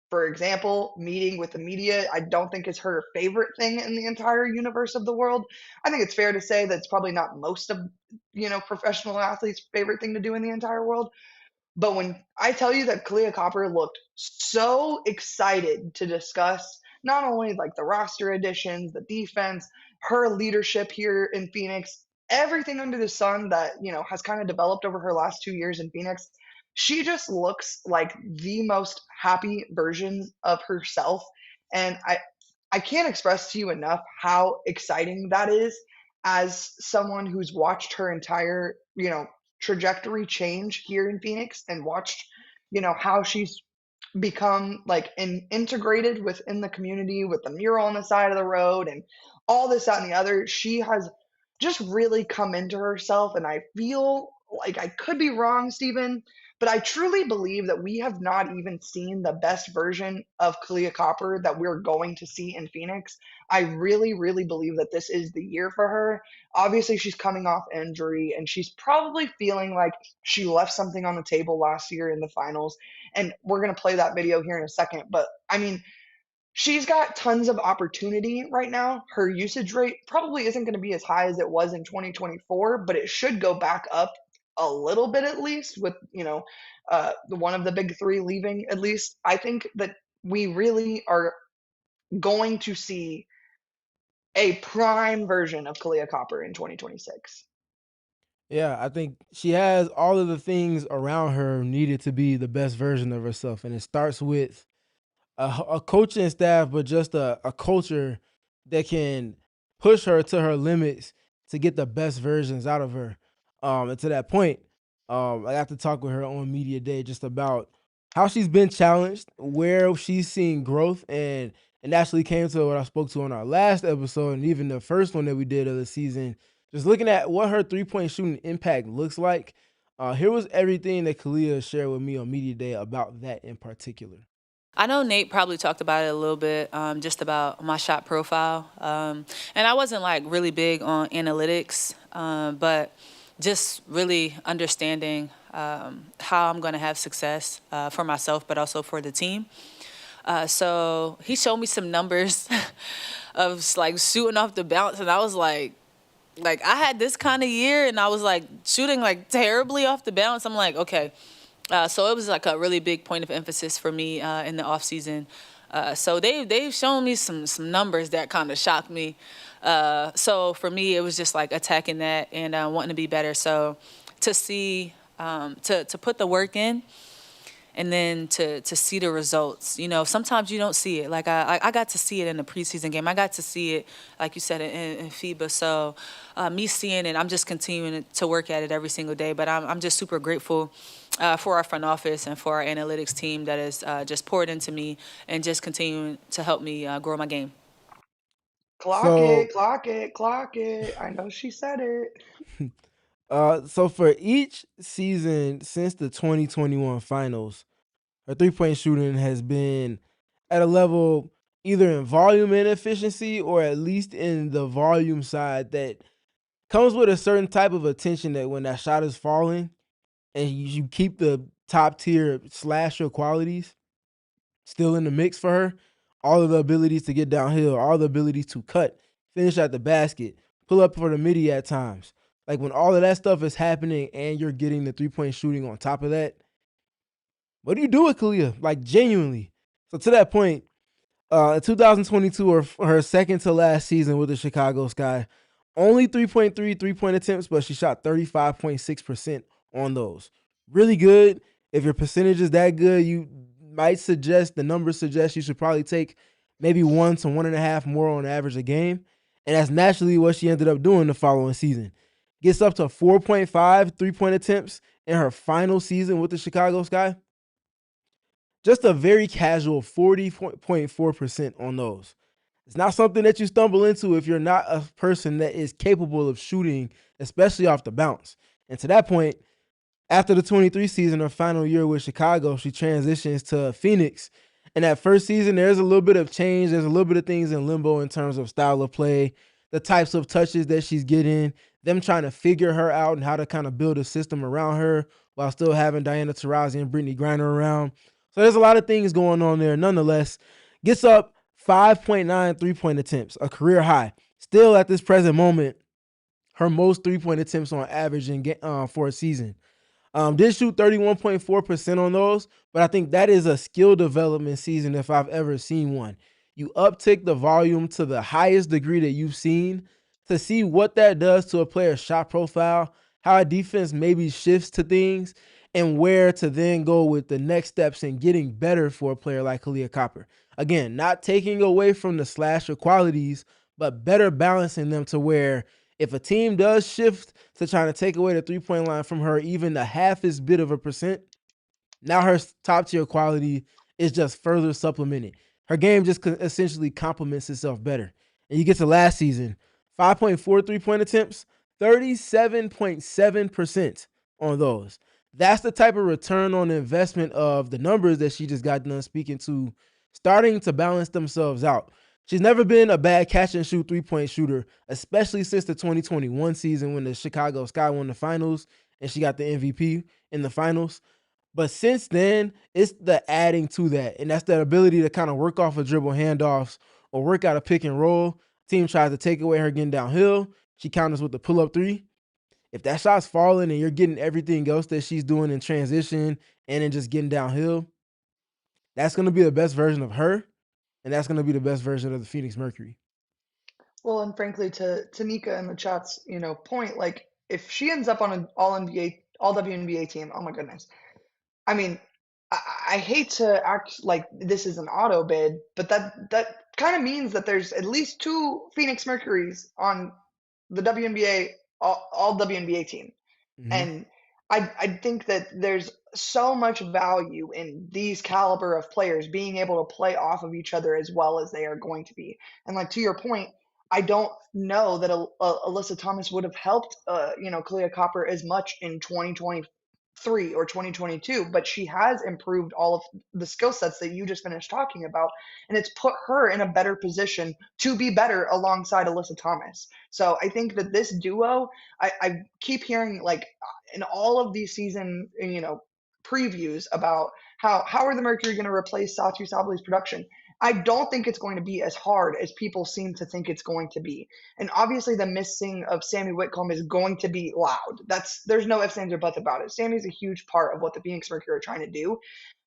for example, meeting with the media. I don't think is her favorite thing in the entire universe of the world. I think it's fair to say that it's probably not most of, professional athletes' favorite thing to do in the entire world. But when I tell you that Kahleah Copper looked so excited to discuss not only like the roster additions, the defense, her leadership here in Phoenix, everything under the sun that, has kind of developed over her last 2 years in Phoenix, she just looks like the most happy version of herself. And I can't express to you enough how exciting that is as someone who's watched her entire, trajectory change here in Phoenix and watched, how she's become like integrated within the community with the mural on the side of the road and all this, that, and the other. She has just really come into herself. And I feel like I could be wrong, Stephen, but I truly believe that we have not even seen the best version of Kahleah Copper that we're going to see in Phoenix. I really, really believe that this is the year for her. Obviously, she's coming off injury and she's probably feeling like she left something on the table last year in the finals. And we're going to play that video here in a second. But I mean, she's got tons of opportunity right now. Her usage rate probably isn't going to be as high as it was in 2024, but it should go back up a little bit at least with, one of the big three leaving at least. I think that we really are going to see a prime version of Kahleah Copper in 2026. Yeah, I think she has all of the things around her needed to be the best version of herself. And it starts with a coaching staff, but just a culture that can push her to her limits to get the best versions out of her. And to that point, I got to talk with her on media day just about how she's been challenged, where she's seen growth, and actually came to what I spoke to on our last episode, and even the first one that we did of the season. Just looking at what her 3-point shooting impact looks like. Here was everything that Kahleah shared with me on media day about that in particular. I know Nate probably talked about it a little bit, just about my shot profile. And I wasn't like really big on analytics, but just really understanding how I'm going to have success for myself, but also for the team. So he showed me some numbers of like shooting off the bounce, and I was like I had this kind of year, and I was like shooting like terribly off the bounce. I'm like, okay. So it was like a really big point of emphasis for me in the off season. So they've shown me some numbers that kind of shocked me. So for me, it was just like attacking that and wanting to be better. So to see to put the work in and then to see the results. You know, sometimes you don't see it. Like I got to see it in the preseason game. I got to see it, like you said, in FIBA. So me seeing it, I'm just continuing to work at it every single day. But I'm just super grateful for our front office and for our analytics team that has just poured into me and just continuing to help me grow my game. Clock So, it, clock it, clock it. I know she said it. so for each season since the 2021 finals, her 3-point shooting has been at a level either in volume and efficiency or at least in the volume side that comes with a certain type of attention that when that shot is falling and you keep the top tier slasher qualities still in the mix for her, all of the abilities to get downhill, all the abilities to cut, finish at the basket, pull up for the midi at times. Like when all of that stuff is happening and you're getting the 3-point shooting on top of that, what do you do with Kahleah? Like genuinely. So to that point, 2022 or her second to last season with the Chicago Sky, only 3.3 3-point attempts, but she shot 35.6% on those. Really good. If your percentage is that good, you might suggest, the numbers suggest you should probably take maybe 1 to 1.5 more on average a game. And that's naturally what she ended up doing the following season. Gets up to 4.5 3-point attempts in her final season with the Chicago Sky. Just a very casual 40.4% on those. It's not something that you stumble into if you're not a person that is capable of shooting, especially off the bounce. And to that point, after the 23 season, her final year with Chicago, she transitions to Phoenix. And that first season, there's a little bit of change. There's a little bit of things in limbo in terms of style of play, the types of touches that she's getting, them trying to figure her out and how to kind of build a system around her while still having Diana Taurasi and Brittany Griner around. So there's a lot of things going on there. Nonetheless, gets up 5.9 3-point attempts, a career high. Still at this present moment, her most 3-point attempts on average for a season. Did shoot 31.4% on those, but I think that is a skill development season if I've ever seen one. You uptick the volume to the highest degree that you've seen to see what that does to a player's shot profile, how a defense maybe shifts to things, and where to then go with the next steps in getting better for a player like Kahleah Copper. Again, not taking away from the slasher qualities, but better balancing them to where if a team does shift to trying to take away the 3-point line from her, even the halfest bit of a percent, now her top tier quality is just further supplemented. Her game just essentially complements itself better. And you get to last season, 5.4 3-point attempts, 37.7% on those. That's the type of return on investment of the numbers that she just got done speaking to, starting to balance themselves out. She's never been a bad catch and shoot 3-point shooter, especially since the 2021 season when the Chicago Sky won the finals and she got the MVP in the finals. But since then, it's the adding to that. And that's that ability to kind of work off of dribble handoffs or work out a pick and roll. Team tries to take away her getting downhill. She counters with the pull-up three. If that shot's falling and you're getting everything else that she's doing in transition and then just getting downhill, that's going to be the best version of her. And that's going to be the best version of the Phoenix Mercury. Well, and frankly, to Tanika and the chat's point, like if she ends up on an all NBA, all WNBA team, oh my goodness. I mean, I hate to act like this is an auto bid, but that kind of means that there's at least two Phoenix Mercuries on the WNBA all WNBA team. Mm-hmm. And I think that there's so much value in these caliber of players being able to play off of each other as well as they are going to be. And like to your point, I don't know that Alyssa Thomas would have helped Kahleah Copper as much in 2023 or 2022, but she has improved all of the skill sets that you just finished talking about, and it's put her in a better position to be better alongside Alyssa Thomas. So I think that this duo, I keep hearing like in all of these season, previews about how are the Mercury going to replace Satu Sabli's production. I don't think it's going to be as hard as people seem to think it's going to be. And obviously the missing of Sammy Whitcomb is going to be loud. There's no ifs, ands, or buts about it. Sammy's a huge part of what the Phoenix Mercury are trying to do.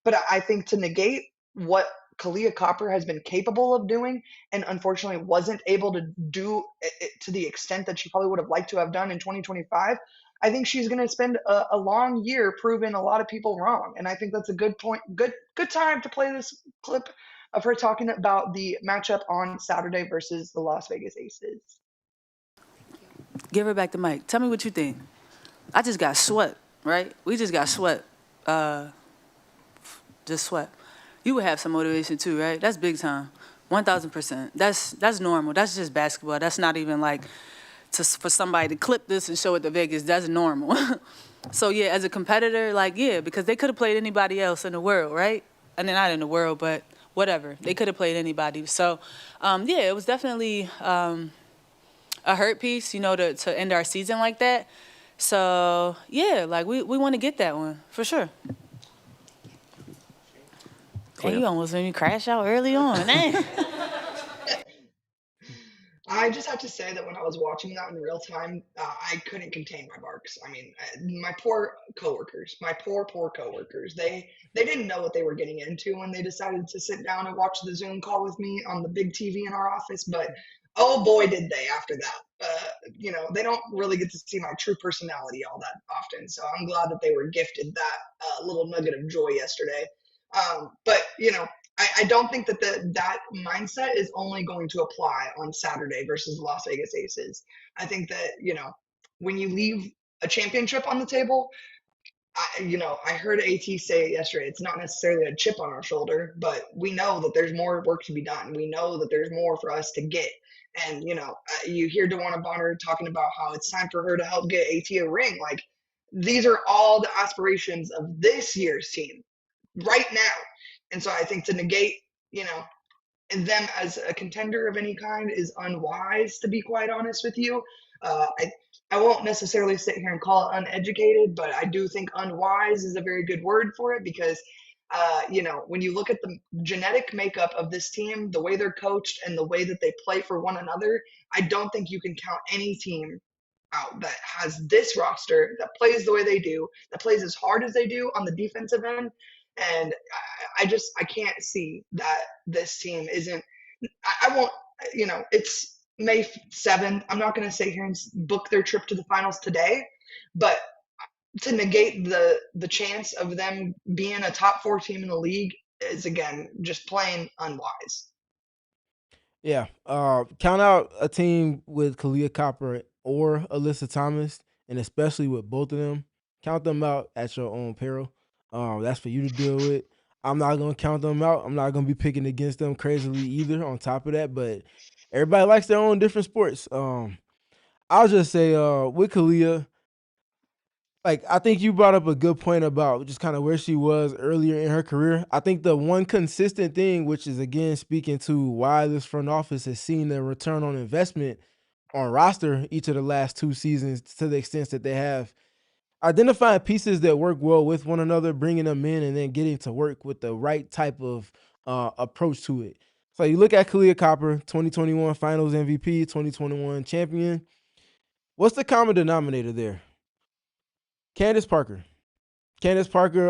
But I think to negate what Kahleah Copper has been capable of doing, and unfortunately wasn't able to do it to the extent that she probably would have liked to have done in 2025. I think she's going to spend a long year proving a lot of people wrong, and I think that's a good point. Good time to play this clip of her talking about the matchup on Saturday versus the Las Vegas Aces. Give her back the mic. Tell me what you think. I just got swept, right? We just got swept. Just swept. You would have some motivation too, right? That's big time. 1,000%. That's normal. That's just basketball. That's not even like for somebody to clip this and show it to Vegas. That's normal. So yeah, as a competitor, like yeah, because they could have played anybody else in the world, right? And then not in the world, but whatever. They could have played anybody. So yeah, it was definitely a hurt piece, to end our season like that. So yeah, like we want to get that one for sure. Hey, you almost made me crash out early on. I just have to say that when I was watching that in real time, I couldn't contain my barks. I mean, my poor coworkers, they didn't know what they were getting into when they decided to sit down and watch the Zoom call with me on the big TV in our office. But oh boy, did they after that. They don't really get to see my true personality all that often. So I'm glad that they were gifted that little nugget of joy yesterday. But I don't think that that mindset is only going to apply on Saturday versus Las Vegas Aces. I think that, when you leave a championship on the table, I heard AT say it yesterday, it's not necessarily a chip on our shoulder, but we know that there's more work to be done. We know that there's more for us to get. And, you hear DeWanna Bonner talking about how it's time for her to help get AT a ring. Like, these are all the aspirations of this year's team right now. And so I think to negate, them as a contender of any kind is unwise, to be quite honest with you. I won't necessarily sit here and call it uneducated, but I do think unwise is a very good word for it because, when you look at the genetic makeup of this team, the way they're coached and the way that they play for one another, I don't think you can count any team out that has this roster, that plays the way they do, that plays as hard as they do on the defensive end. And I can't see that this team isn't. I won't. It's May 7th. I'm not going to sit here and book their trip to the finals today, but to negate the chance of them being a top 4 team in the league is again just plain unwise. Yeah. Count out a team with Kahleah Copper or Alyssa Thomas, and especially with both of them. Count them out at your own peril. That's for you to deal with. I'm not gonna count them out. I'm not gonna be picking against them crazily either. On top of that, but everybody likes their own different sports. I'll just say with Kahleah, like I think you brought up a good point about just kind of where she was earlier in her career. I think the one consistent thing, which is again speaking to why this front office has seen the return on investment on roster each of the last 2 seasons to the extent that they have, identifying pieces that work well with one another, bringing them in, and then getting to work with the right type of approach to it. So you look at Kahleah Copper, 2021 Finals MVP, 2021 champion. What's the common denominator there? Candace Parker,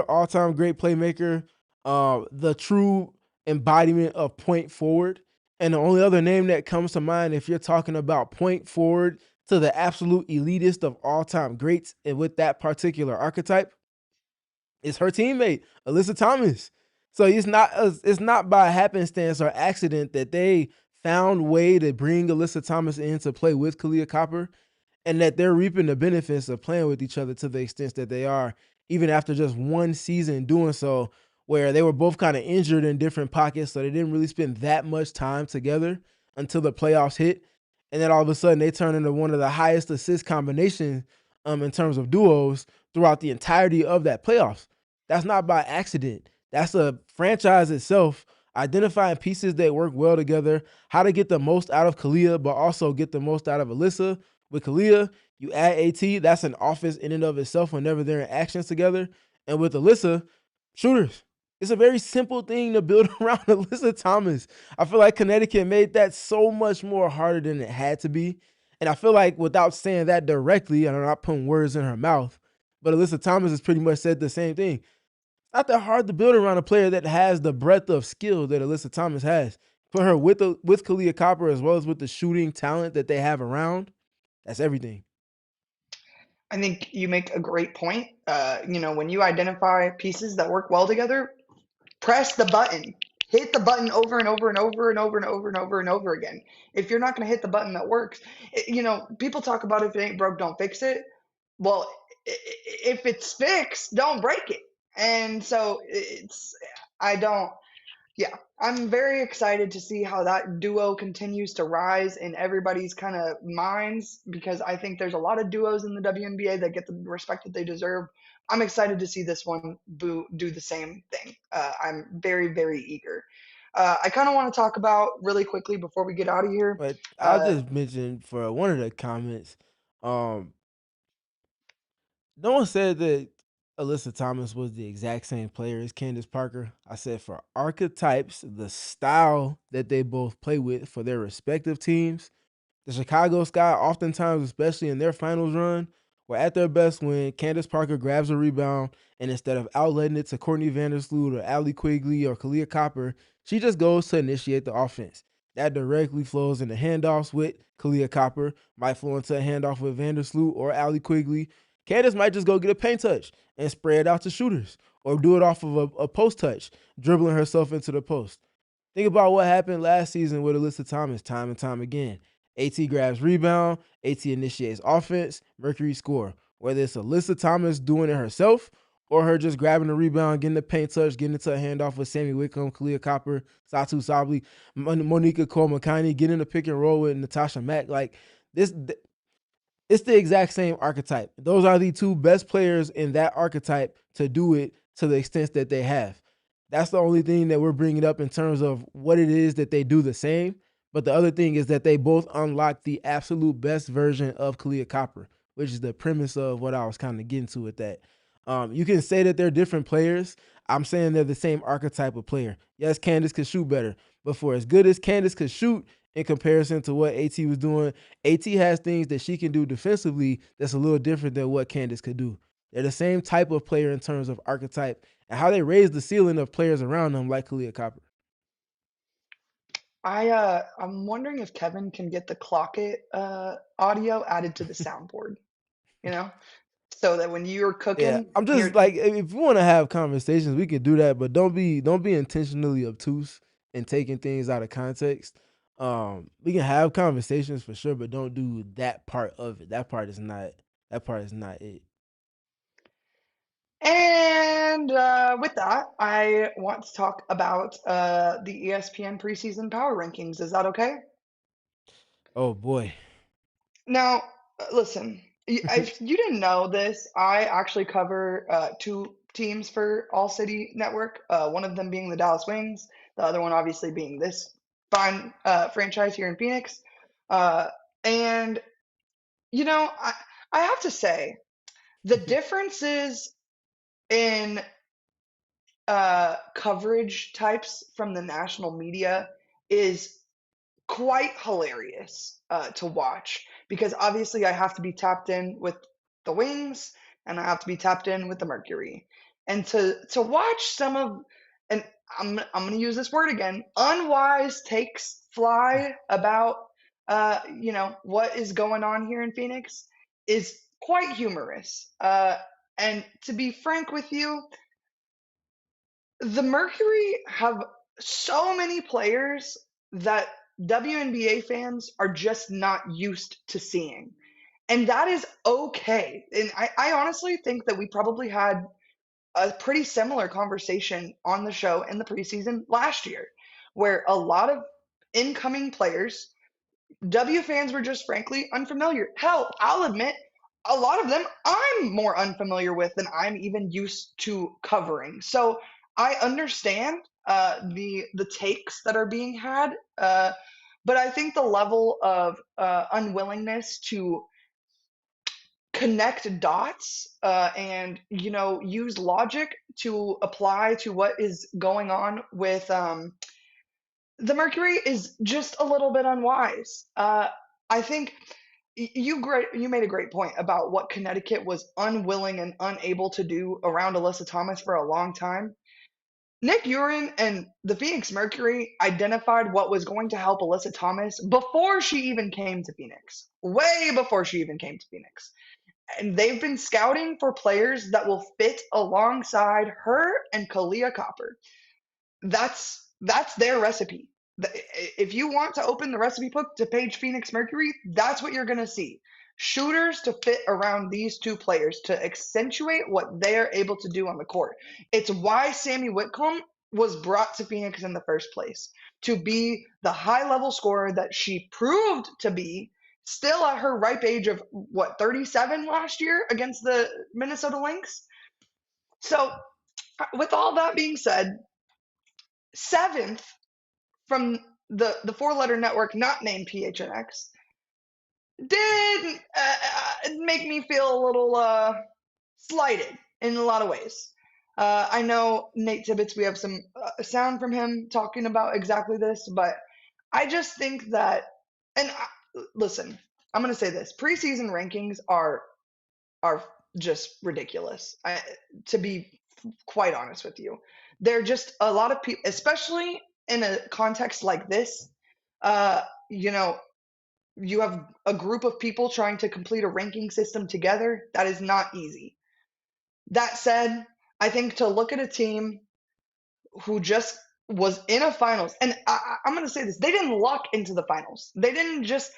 all-time great playmaker, the true embodiment of point forward. And the only other name that comes to mind if you're talking about point forward to the absolute elitist of all-time greats and with that particular archetype is her teammate, Alyssa Thomas. So it's not by happenstance or accident that they found way to bring Alyssa Thomas in to play with Kahleah Copper, and that they're reaping the benefits of playing with each other to the extent that they are, even after just one season doing so, where they were both kind of injured in different pockets, so they didn't really spend that much time together until the playoffs hit. And then all of a sudden, they turn into one of the highest assist combinations in terms of duos throughout the entirety of that playoffs. That's not by accident. That's a franchise itself identifying pieces that work well together, how to get the most out of Kahleah, but also get the most out of Alyssa. With Kahleah, you add AT, that's an offense in and of itself whenever they're in actions together. And with Alyssa, shooters. It's a very simple thing to build around Alyssa Thomas. I feel like Connecticut made that so much more harder than it had to be. And I feel like without saying that directly, and I'm not putting words in her mouth, but Alyssa Thomas has pretty much said the same thing. not that hard to build around a player that has the breadth of skill that Alyssa Thomas has. Put her with Kahleah Copper as well as with the shooting talent that they have around. That's everything. I think you make a great point. When you identify pieces that work well together, press the button. Hit the button over and over and over and over and over and over and over again. If you're not going to hit the button that works, people talk about if it ain't broke, don't fix it. Well, if it's fixed, don't break it. And so I don't, yeah, I'm very excited to see how that duo continues to rise in everybody's kind of minds because I think there's a lot of duos in the WNBA that get the respect that they deserve. I'm excited to see this one do the same thing. I'm very, very eager. I kind of want to talk about really quickly before we get out of here. But I'll just mention for one of the comments, um, no one said that Alyssa Thomas was the exact same player as Candace Parker. I said for archetypes, the style that they both play with for their respective teams, the Chicago Sky, oftentimes, especially in their finals run, were at their best when Candace Parker grabs a rebound and instead of outletting it to Courtney Vandersloot or Allie Quigley or Kahleah Copper, she just goes to initiate the offense. That directly flows into handoffs with Kahleah Copper, might flow into a handoff with Vandersloot or Allie Quigley. Candace might just go get a paint touch and spray it out to shooters or do it off of a post touch, dribbling herself into the post. Think about what happened last season with Alyssa Thomas time and time again. AT grabs rebound, AT initiates offense, Mercury score. Whether it's Alyssa Thomas doing it herself or her just grabbing the rebound, getting the paint touch, getting into a handoff with Sammy Whitcomb, Kahleah Copper, Satu Sabli, Monica Cole-McKinney, getting a pick and roll with Natasha Mack. Like this, it's the exact same archetype. Those are the two best players in that archetype to do it to the extent that they have. That's the only thing that we're bringing up in terms of what it is that they do the same. But the other thing is that they both unlock the absolute best version of Kahleah Copper, which is the premise of what I was kind of getting to with that. You can say that they're different players. I'm saying they're the same archetype of player. Yes, Candace could shoot better, but for as good as Candace could shoot in comparison to what AT was doing, AT has things that she can do defensively that's a little different than what Candace could do. They're the same type of player in terms of archetype and how they raise the ceiling of players around them like Kahleah Copper. I'm wondering if Kevin can get the clock it audio added to the soundboard, you know, so that when you're Yeah, cooking, I'm you're just like if you want to have conversations, we can do that, but don't be intentionally obtuse and taking things out of context. We can have conversations for sure, but don't do that part of it. That part is not it. And with that, I want to talk about the ESPN preseason power rankings. Is that okay? Oh boy. Now, listen, if you didn't know this, I actually cover two teams for All City Network, one of them being the Dallas Wings, the other one obviously being this fine franchise here in Phoenix. Uh, and, I have to say, the differences in coverage types from the national media is quite hilarious to watch because obviously I have to be tapped in with the Wings and I have to be tapped in with the Mercury, and to watch some of, and I'm gonna use this word again, unwise takes fly about what is going on here in Phoenix is quite humorous. And to be frank with you, the Mercury have so many players that WNBA fans are just not used to seeing. And that is okay. And I honestly think that we probably had a pretty similar conversation on the show in the preseason last year, where a lot of incoming players W fans were just frankly unfamiliar. Hell, I'll admit, a lot of them I'm more unfamiliar with than I'm even used to covering. So I understand the takes that are being had, but I think the level of unwillingness to connect dots and use logic to apply to what is going on with the Mercury is just a little bit unwise. I think you made a great point about what Connecticut was unwilling and unable to do around Alyssa Thomas for a long time. Nick Urin and the Phoenix Mercury identified what was going to help Alyssa Thomas before she even came to Phoenix. Way before she even came to Phoenix. And they've been scouting for players that will fit alongside her and Kahleah Copper. That's their recipe. If you want to open the recipe book to page Phoenix Mercury, that's what you're going to see. Shooters to fit around these two players to accentuate what they're able to do on the court. It's why Sammy Whitcomb was brought to Phoenix in the first place, to be the high level scorer that she proved to be, still at her ripe age of 37 last year against the Minnesota Lynx. So, with all that being said, seventh from the four-letter network not named PHNX did make me feel a little slighted in a lot of ways. I know Nate Tibbetts, we have some sound from him talking about exactly this, but I just think that, and listen, I'm going to say this: preseason rankings are just ridiculous. To be quite honest with you, they're just a lot of people, especially in a context like this. You know, you have a group of people trying to complete a ranking system together. That is not easy. That said, I think to look at a team who just was in a finals, and I'm going to say this: they didn't luck into the finals. They didn't just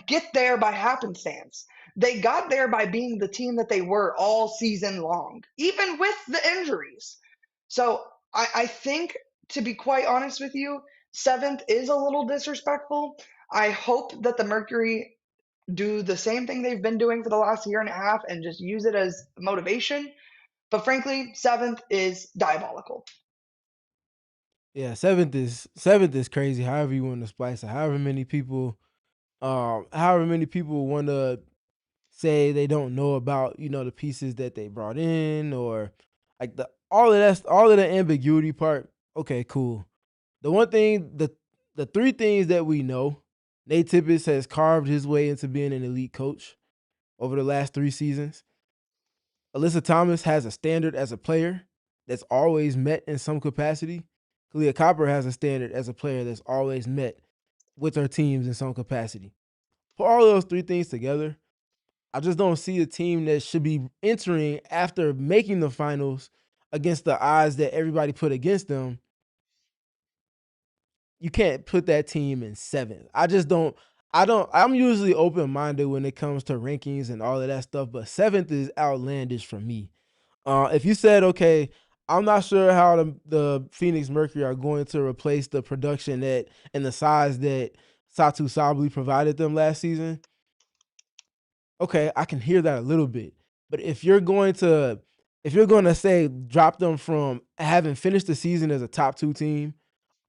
get there by happenstance. They got there by being the team that they were all season long, even with the injuries. So I think, to be quite honest with you, seventh is a little disrespectful. I hope that the Mercury do the same thing they've been doing for the last year and a half and just use it as motivation. But frankly, seventh is diabolical. Yeah, seventh is crazy. However you want to splice it, however many people want to say they don't know about the pieces that they brought in, or like all of the ambiguity part. Okay, cool. The one thing, the three things that we know, Nate Tibbetts has carved his way into being an elite coach over the last 3 seasons. Alyssa Thomas has a standard as a player that's always met in some capacity. Kahleah Copper has a standard as a player that's always met with her teams in some capacity. Put all those 3 things together, I just don't see a team that should be entering after making the finals against the odds that everybody put against them. You can't put that team in 7th. I'm usually open-minded when it comes to rankings and all of that stuff, but 7th is outlandish for me. If you said, okay, I'm not sure how the Phoenix Mercury are going to replace the production and the size that Satu Sabally provided them last season, okay, I can hear that a little bit. But if you're going to say drop them from having finished the season as a top 2 team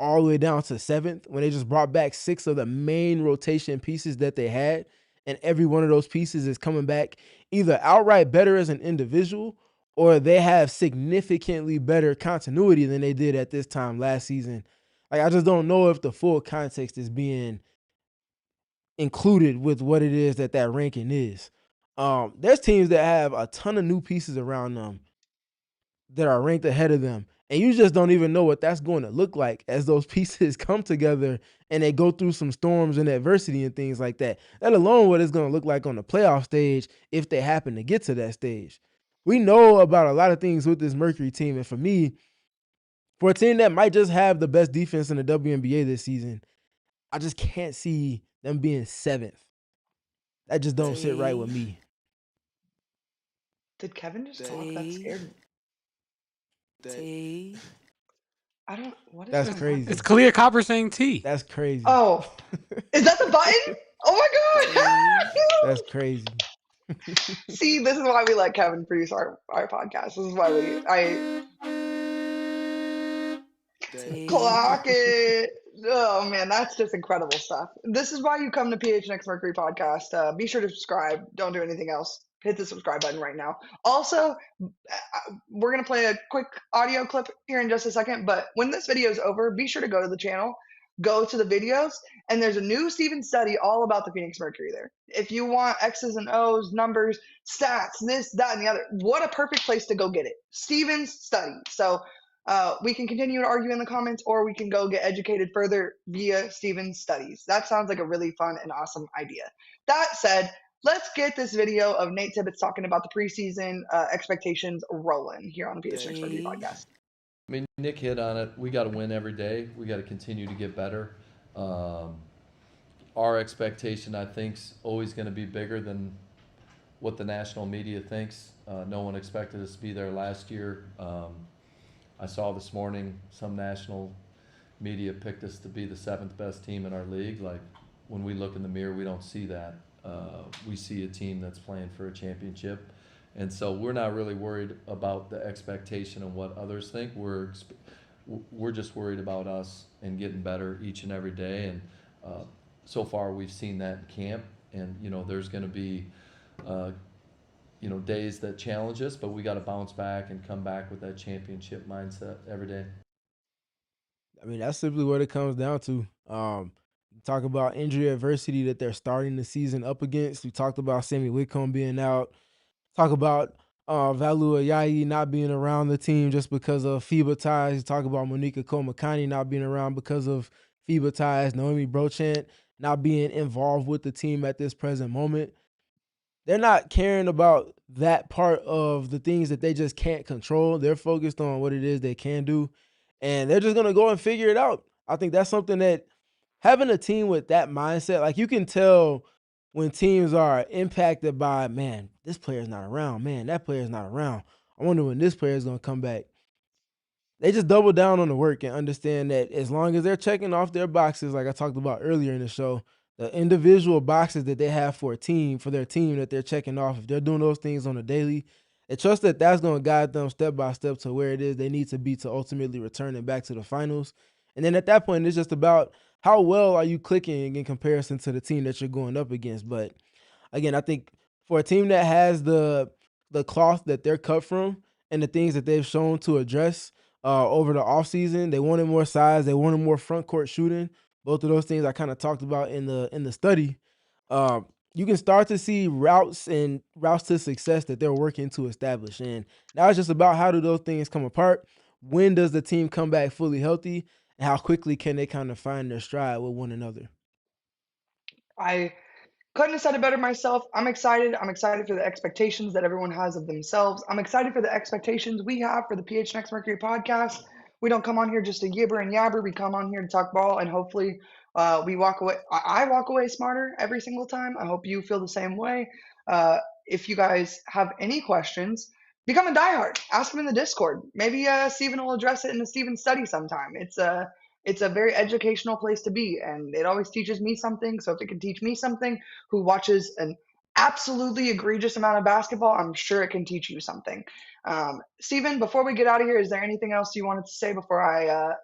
all the way down to 7th, when they just brought back 6 of the main rotation pieces that they had, and every one of those pieces is coming back either outright better as an individual, or they have significantly better continuity than they did at this time last season. Like, I just don't know if the full context is being included with what it is that ranking is. There's teams that have a ton of new pieces around them that are ranked ahead of them, and you just don't even know what that's going to look like as those pieces come together and they go through some storms and adversity and things like that. Let alone what it's going to look like on the playoff stage if they happen to get to that stage. We know about a lot of things with this Mercury team, and for me, for a team that might just have the best defense in the WNBA this season, I just can't see them being 7th. That just don't sit right with me. Did Kevin just talk? That scared me. I don't. What is That's going crazy. on? It's Kahleah Copper saying T. That's crazy. Oh, is that the button? Oh my god! That's crazy. See, this is why we let Kevin produce our podcast. This is why clock it. Oh man, that's just incredible stuff. This is why you come to PHNX Mercury podcast. Be sure to subscribe. Don't do anything else. Hit the subscribe button right now. Also, we're gonna play a quick audio clip here in just a second. But when this video is over, be sure to go to the channel. go to the videos, and there's a new Steven study all about the Phoenix Mercury there. If you want X's and O's, numbers, stats, this, that, and the other, what a perfect place to go get it. Steven's study. So we can continue to argue in the comments, or we can go get educated further via Steven's studies. That sounds like a really fun and awesome idea. That said, let's get this video of Nate Tibbetts talking about the preseason expectations rolling here on the PHNX Mercury podcast. I mean, Nick hit on it. We got to win every day. We got to continue to get better. Our expectation, I think, is always going to be bigger than what the national media thinks. No one expected us to be there last year. I saw this morning some national media picked us to be the 7th best team in our league. Like, when we look in the mirror, we don't see that. We see a team that's playing for a championship. And so we're not really worried about the expectation and what others think. We're just worried about us and getting better each and every day. And so far we've seen that in camp. And, there's going to be, days that challenge us, but we got to bounce back and come back with that championship mindset every day. I mean, that's simply what it comes down to. Talk about injury adversity that they're starting the season up against. We talked about Sammy Whitcomb being out. Talk about Valu Ayayi not being around the team just because of FIBA ties. Talk about Monica Komakani not being around because of FIBA ties. Noémie Brochant not being involved with the team at this present moment. They're not caring about that part of the things that they just can't control. They're focused on what it is they can do, and they're just going to go and figure it out. I think that's something that having a team with that mindset, like you can tell when teams are impacted by, man, this player's not around. Man, that player's not around. I wonder when this player is going to come back. They just double down on the work and understand that as long as they're checking off their boxes, like I talked about earlier in the show, the individual boxes that they have for their team that they're checking off, if they're doing those things on a daily, they trust that that's going to guide them step by step to where it is they need to be to ultimately returning back to the finals. And then at that point, it's just about how well are you clicking in comparison to the team that you're going up against. But again, I think for a team that has the cloth that they're cut from and the things that they've shown to address over the offseason, they wanted more size, they wanted more front court shooting. Both of those things I kind of talked about in the study. You can start to see routes to success that they're working to establish. And now it's just about how do those things come apart? When does the team come back fully healthy? And how quickly can they kind of find their stride with one another? I couldn't have said it better myself. I'm excited. I'm excited for the expectations that everyone has of themselves. I'm excited for the expectations we have for the PHNX Mercury podcast. We don't come on here just to gibber and yabber. We come on here to talk ball, and hopefully we walk away. I walk away smarter every single time. I hope you feel the same way. If you guys have any questions, become a diehard. Ask them in the Discord. Maybe Steven will address it in the Steven study sometime. It's a very educational place to be, and it always teaches me something. So if it can teach me something, who watches an absolutely egregious amount of basketball, I'm sure it can teach you something. Steven, before we get out of here, is there anything else you wanted to say before I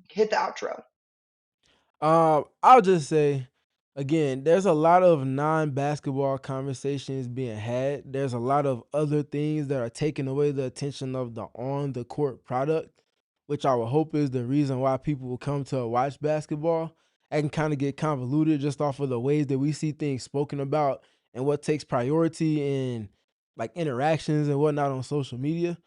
hit the outro? I'll just say, again, there's a lot of non-basketball conversations being had. There's a lot of other things that are taking away the attention of the on-the-court product, which I would hope is the reason why people will come to watch basketball. I can kind of get convoluted just off of the ways that we see things spoken about and what takes priority in like interactions and whatnot on social media.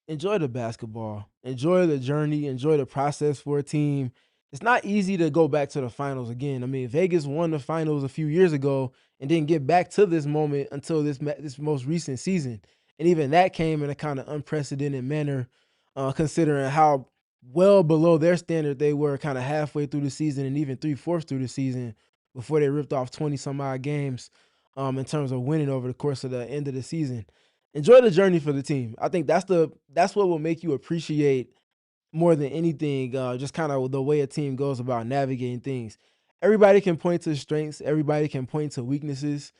Enjoy the basketball, enjoy the journey, enjoy the process for a team. It's not easy to go back to the finals again. I mean, Vegas won the finals a few years ago and didn't get back to this moment until this most recent season. And even that came in a kind of unprecedented manner, considering how well below their standard they were kind of halfway through the season and even 3/4 through the season before they ripped off 20 some odd games in terms of winning over the course of the end of the season. Enjoy the journey for the team. I think that's what will make you appreciate more than anything, just kind of the way a team goes about navigating things. Everybody can point to strengths, everybody can point to weaknesses,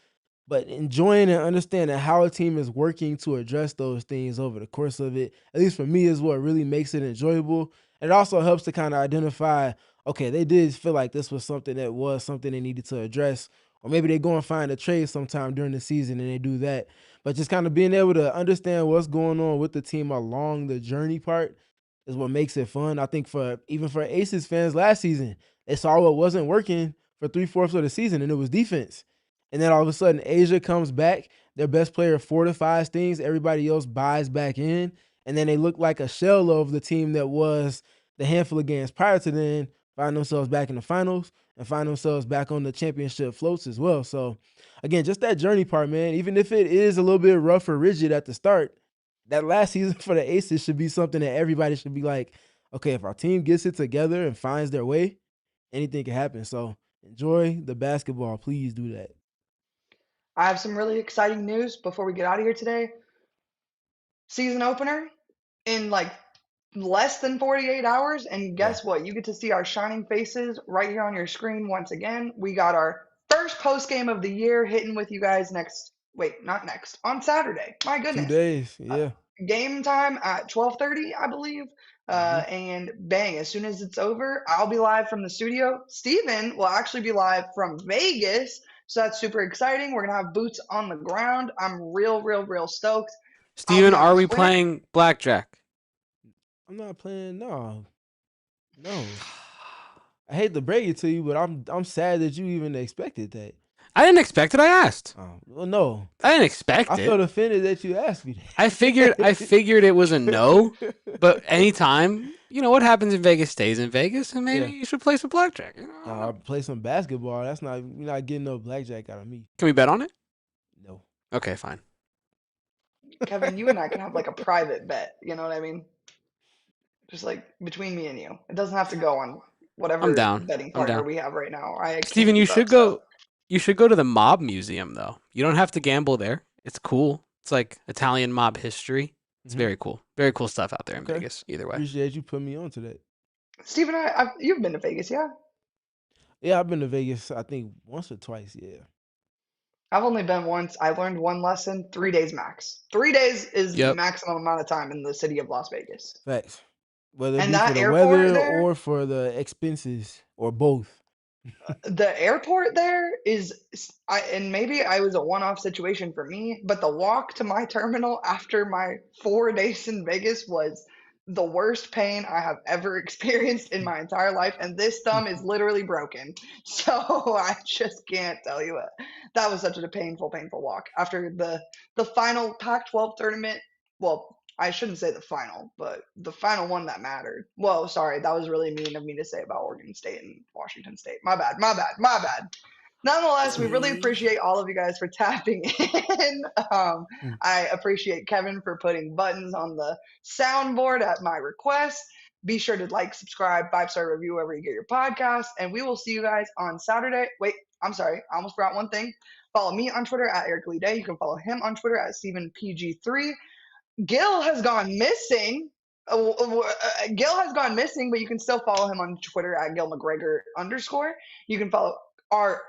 but enjoying and understanding how a team is working to address those things over the course of it, at least for me, is what really makes it enjoyable. And it also helps to kind of identify, okay, they did feel like this was something they needed to address. Or maybe they go and find a trade sometime during the season and they do that. But just kind of being able to understand what's going on with the team along the journey part is what makes it fun. I think even for Aces fans last season, They saw what wasn't working for 3/4 of the season, and it was defense. And then all of a sudden, Asia comes back. Their best player fortifies things. Everybody else buys back in. And then they look like a shell of the team that was the handful of games prior to then, find themselves back in the finals and find themselves back on the championship floats as well. So, again, just that journey part, man, even if it is a little bit rough or rigid at the start, that last season for the Aces should be something that everybody should be like, okay, if our team gets it together and finds their way, anything can happen. So enjoy the basketball. Please do that. I have some really exciting news before we get out of here today. Season opener in like less than 48 hours. And guess what? You get to see our shining faces right here on your screen once again. We got our first post game of the year hitting with you guys on Saturday. My 2 goodness. days. Yeah. Game time at 12:30, I believe. And bang, as soon as it's over, I'll be live from the studio. Steven will actually be live from Vegas. So that's super exciting. We're going to have boots on the ground. I'm real stoked. Steven, are we playing blackjack? I'm not playing. No. I hate to break it to you, but I'm sad that you even expected that. I didn't expect it. I asked. Oh, well, no. I didn't expect I it. felt offended that you asked me that. I figured it was a no, but anytime, what happens in Vegas stays in Vegas, and maybe you should play some blackjack. Play some basketball. You're not getting no blackjack out of me. Can we bet on it? No. Okay, fine. Kevin, you and I can have like a private bet. You know what I mean? Just like between me and you. It doesn't have to go on whatever I'm down. betting partner we have right now. Steven, you should go. You should go to the mob museum, though. You don't have to gamble there. It's cool. It's like Italian mob history. It's very cool. Very cool stuff out there in Vegas, either way. Appreciate you putting me on to that. Steven, you've been to Vegas, yeah? Yeah, I've been to Vegas, I think, once or twice, yeah. I've only been once. I learned one lesson, 3 days max. 3 days is the maximum amount of time in the city of Las Vegas. Facts. Whether it be for the weather or for the expenses or both. The airport there is, and maybe I was a one-off situation for me, but the walk to my terminal after my 4 days in Vegas was the worst pain I have ever experienced in my entire life, and this thumb is literally broken. So I just can't tell you it. That was such a painful walk after the final Pac-12 tournament. Well, I shouldn't say the final, but the final one that mattered. Whoa, sorry, that was really mean of me to say about Oregon State and Washington State. My bad. Nonetheless, we really appreciate all of you guys for tapping in. I appreciate Kevin for putting buttons on the soundboard at my request. Be sure to like, subscribe, 5-star review wherever you get your podcast, and we will see you guys on Saturday. Wait, I'm sorry, I almost forgot one thing. Follow me on Twitter at Erika Day. You can follow him on Twitter at StephenPG3. Gil has gone missing. Gil has gone missing, but you can still follow him on Twitter at GilMcGregor_. You can follow our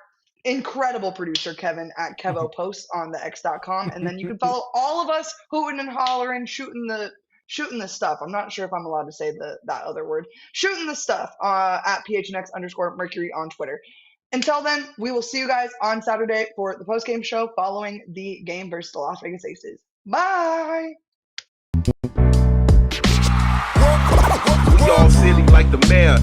incredible producer Kevin at KevoPost on the X.com, and then you can follow all of us hooting and hollering, shooting the stuff. I'm not sure if I'm allowed to say that other word. Shooting the stuff at PHNX_Mercury on Twitter. Until then, we will see you guys on Saturday for the post-game show following the game versus the Las Vegas Aces. Bye. We all silly like the mayor.